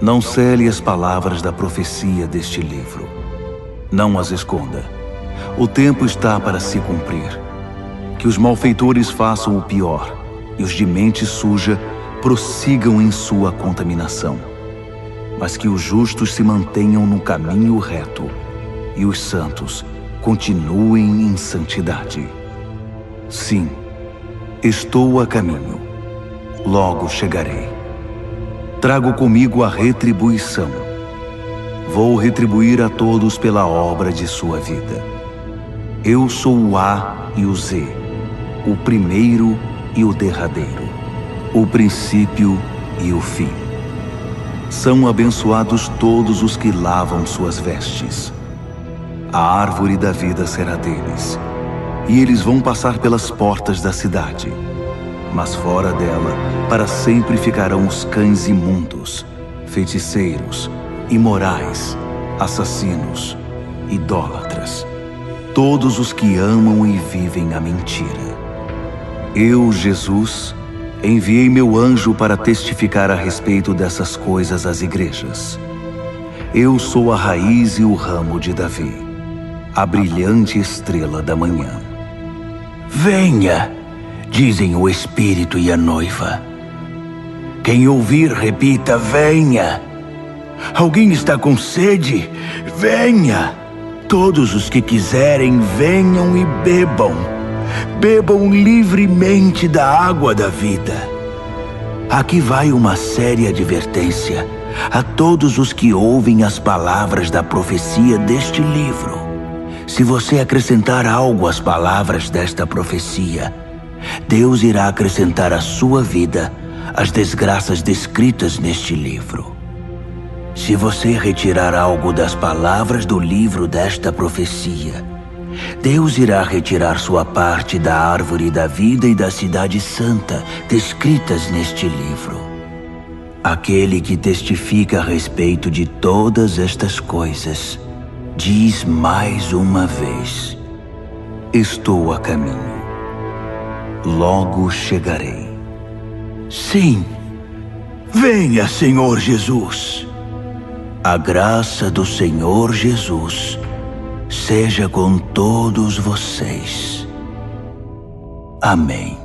não cele as palavras da profecia deste livro. Não as esconda. O tempo está para se cumprir. Que os malfeitores façam o pior e os de mente suja prossigam em sua contaminação. Mas que os justos se mantenham no caminho reto e os santos continuem em santidade. Sim, estou a caminho. Logo chegarei. Trago comigo a retribuição. Vou retribuir a todos pela obra de sua vida. Eu sou o A e o Z, o primeiro e o derradeiro, o princípio e o fim. São abençoados todos os que lavam suas vestes. A árvore da vida será deles, e eles vão passar pelas portas da cidade. Mas fora dela, para sempre ficarão os cães imundos, feiticeiros, imorais, assassinos, idólatras, todos os que amam e vivem a mentira. Eu, Jesus, enviei meu anjo para testificar a respeito dessas coisas às igrejas. Eu sou a raiz e o ramo de Davi, a brilhante estrela da manhã. Venha, dizem o Espírito e a noiva. Quem ouvir, repita: venha. Alguém está com sede? Venha. Todos os que quiserem, venham e bebam. Bebam livremente da água da vida. Aqui vai uma séria advertência a todos os que ouvem as palavras da profecia deste livro. Se você acrescentar algo às palavras desta profecia, Deus irá acrescentar à sua vida as desgraças descritas neste livro. Se você retirar algo das palavras do livro desta profecia, Deus irá retirar sua parte da árvore da vida e da cidade santa descritas neste livro. Aquele que testifica a respeito de todas estas coisas diz mais uma vez: estou a caminho. Logo chegarei. Sim, venha, Senhor Jesus. A graça do Senhor Jesus seja com todos vocês. Amém.